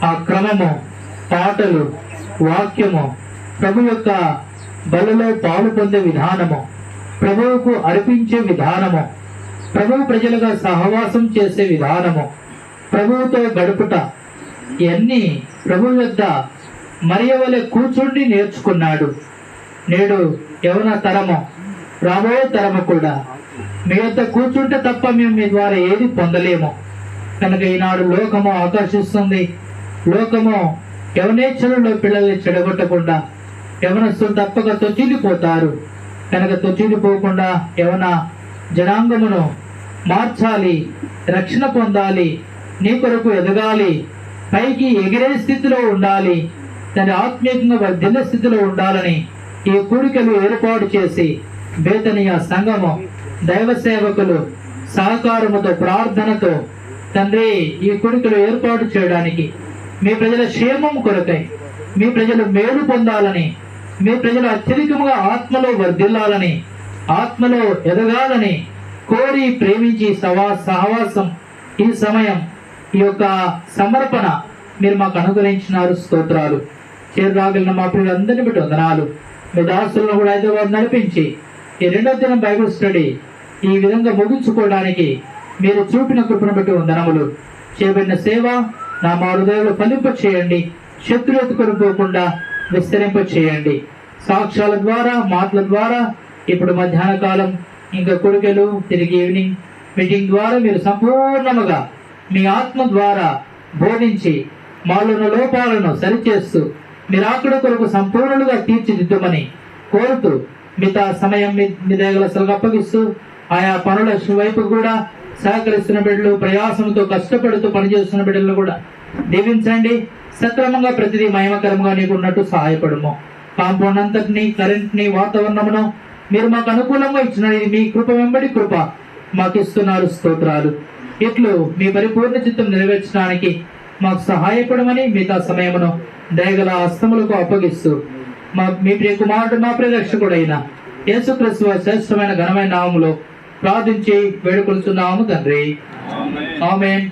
ఆ క్రమము, పాటలు, వాక్యము, ప్రభు యొక్క బలలో పాలు పొందే విధానము, ప్రభువుకు అర్పించే విధానము, ప్రభువు ప్రజలుగా సహవాసం చేసే విధానము, ప్రభువుతో గడుపుట, ఇవన్నీ ప్రభు యొద్ద మరియవలె కూర్చుండి నేర్చుకున్నాడు. నేడు యవన తరము, రాబోయే తరము కూడా మీ యొద్ద కూర్చుంటే తప్ప మేము మీ ద్వారా ఏది పొందలేము. కనుక ఈనాడు లోకము ఆకర్షిస్తుంది. లోకము యవనేచ్ఛలలో పిల్లల్ని చెడగొట్టకుండా యవనస్తులు తప్పక తొచ్చిల్లిపోతారు. కనుక తొచ్చిల్లిపోకుండా యవన జనాంగమును మార్చాలి, రక్షణ పొందాలి, నీ కొరకు ఎదగాలి, పైకి ఎగిరే స్థితిలో ఉండాలి, దాని ఆత్మీయంగా వర్ధిల్ల స్థితిలో ఉండాలని ఈ కూడికలు ఏర్పాటు చేసి బేతనీయ సంఘము దైవ సేవకులు సహకారముతో ప్రార్థనతో తండ్రి ఈ కూడికలు ఏర్పాటు చేయడానికి, మీ ప్రజల క్షేమం కొరకై, మీ ప్రజలు మేలు పొందాలని, మీ ప్రజలు అత్యధికంగా ఆత్మలో వర్ధిల్లాలని, ఆత్మలో ఎదగాలని కోరి ప్రేమించి సహవాసం ఈ సమయం ఈ యొక్క సమర్పణ మీరు మాకు అనుగ్రహించినారు. స్తోత్రాలు. చేరురాగలిగిన మా ప్రియులందరినీ బట్టి వందనాలు. మీ దాసులను కూడా హైదరాబాద్ నడిపించి ఈ 2వ దినం బైబిల్ స్టడీ ఈ విధంగా ముగించుకోవడానికి మీరు చూపిన కృపను బట్టి వందనములు. చేయబడిన సేవ నా మా హృదయంలో ఫలింప చేయండి, శత్రు ఎత్తుకొనిపోకుండా విస్తరింప చేయండి. సాక్ష్యాల ద్వారా, మాటల ద్వారా, ఇప్పుడు మధ్యాహ్న కాలం ఇంకా కొడుకెలు, తిరిగి ఈవినింగ్ మీటింగ్ ద్వారా మీరు సంపూర్ణముగా మీ ఆత్మ ద్వారా బోధించి మాలోని లోపాలను సరిచేస్తూ మీరు ఆకడ కొరకు సంపూర్ణులుగా తీర్చిదిద్దుమని కోరుతూ మిగతా సమయం మీ దగ్గర అప్పగిస్తూ ఆయా పనుల వైపు కూడా సహకరిస్తున్న బిడ్డలు, ప్రయాసంతో కష్టపడుతూ పనిచేస్తున్న బిడ్డలు కూడా దీవించండి. సక్రమంగా ప్రతిదీ మహిమకరంగా నీకు ఉన్నట్టు సహాయపడము. కాంపౌండ్ అంతటిని, కరెంట్ని, వాతావరణమును మీరు మాకు అనుకూలంగా ఇచ్చిన మీ కృప వెంబడి కృప మాకు ఇస్తున్నారు. స్తోత్రాలు. ఇట్లు మీ పరిపూర్ణ చిత్తం నెరవేర్చడానికి మాకు సహాయపడమని మిగతా సమయమును దయగల హస్తములకు అప్పగిస్తూ మీ ప్రియ కుమారుడు, మా ప్రియ రక్షకుడైన యేసుక్రీస్తు శ్రేష్టమైన ఘనమైన నామములో ప్రార్థించి వేడుకొలుచున్నాము తండ్రి. ఆమేన్.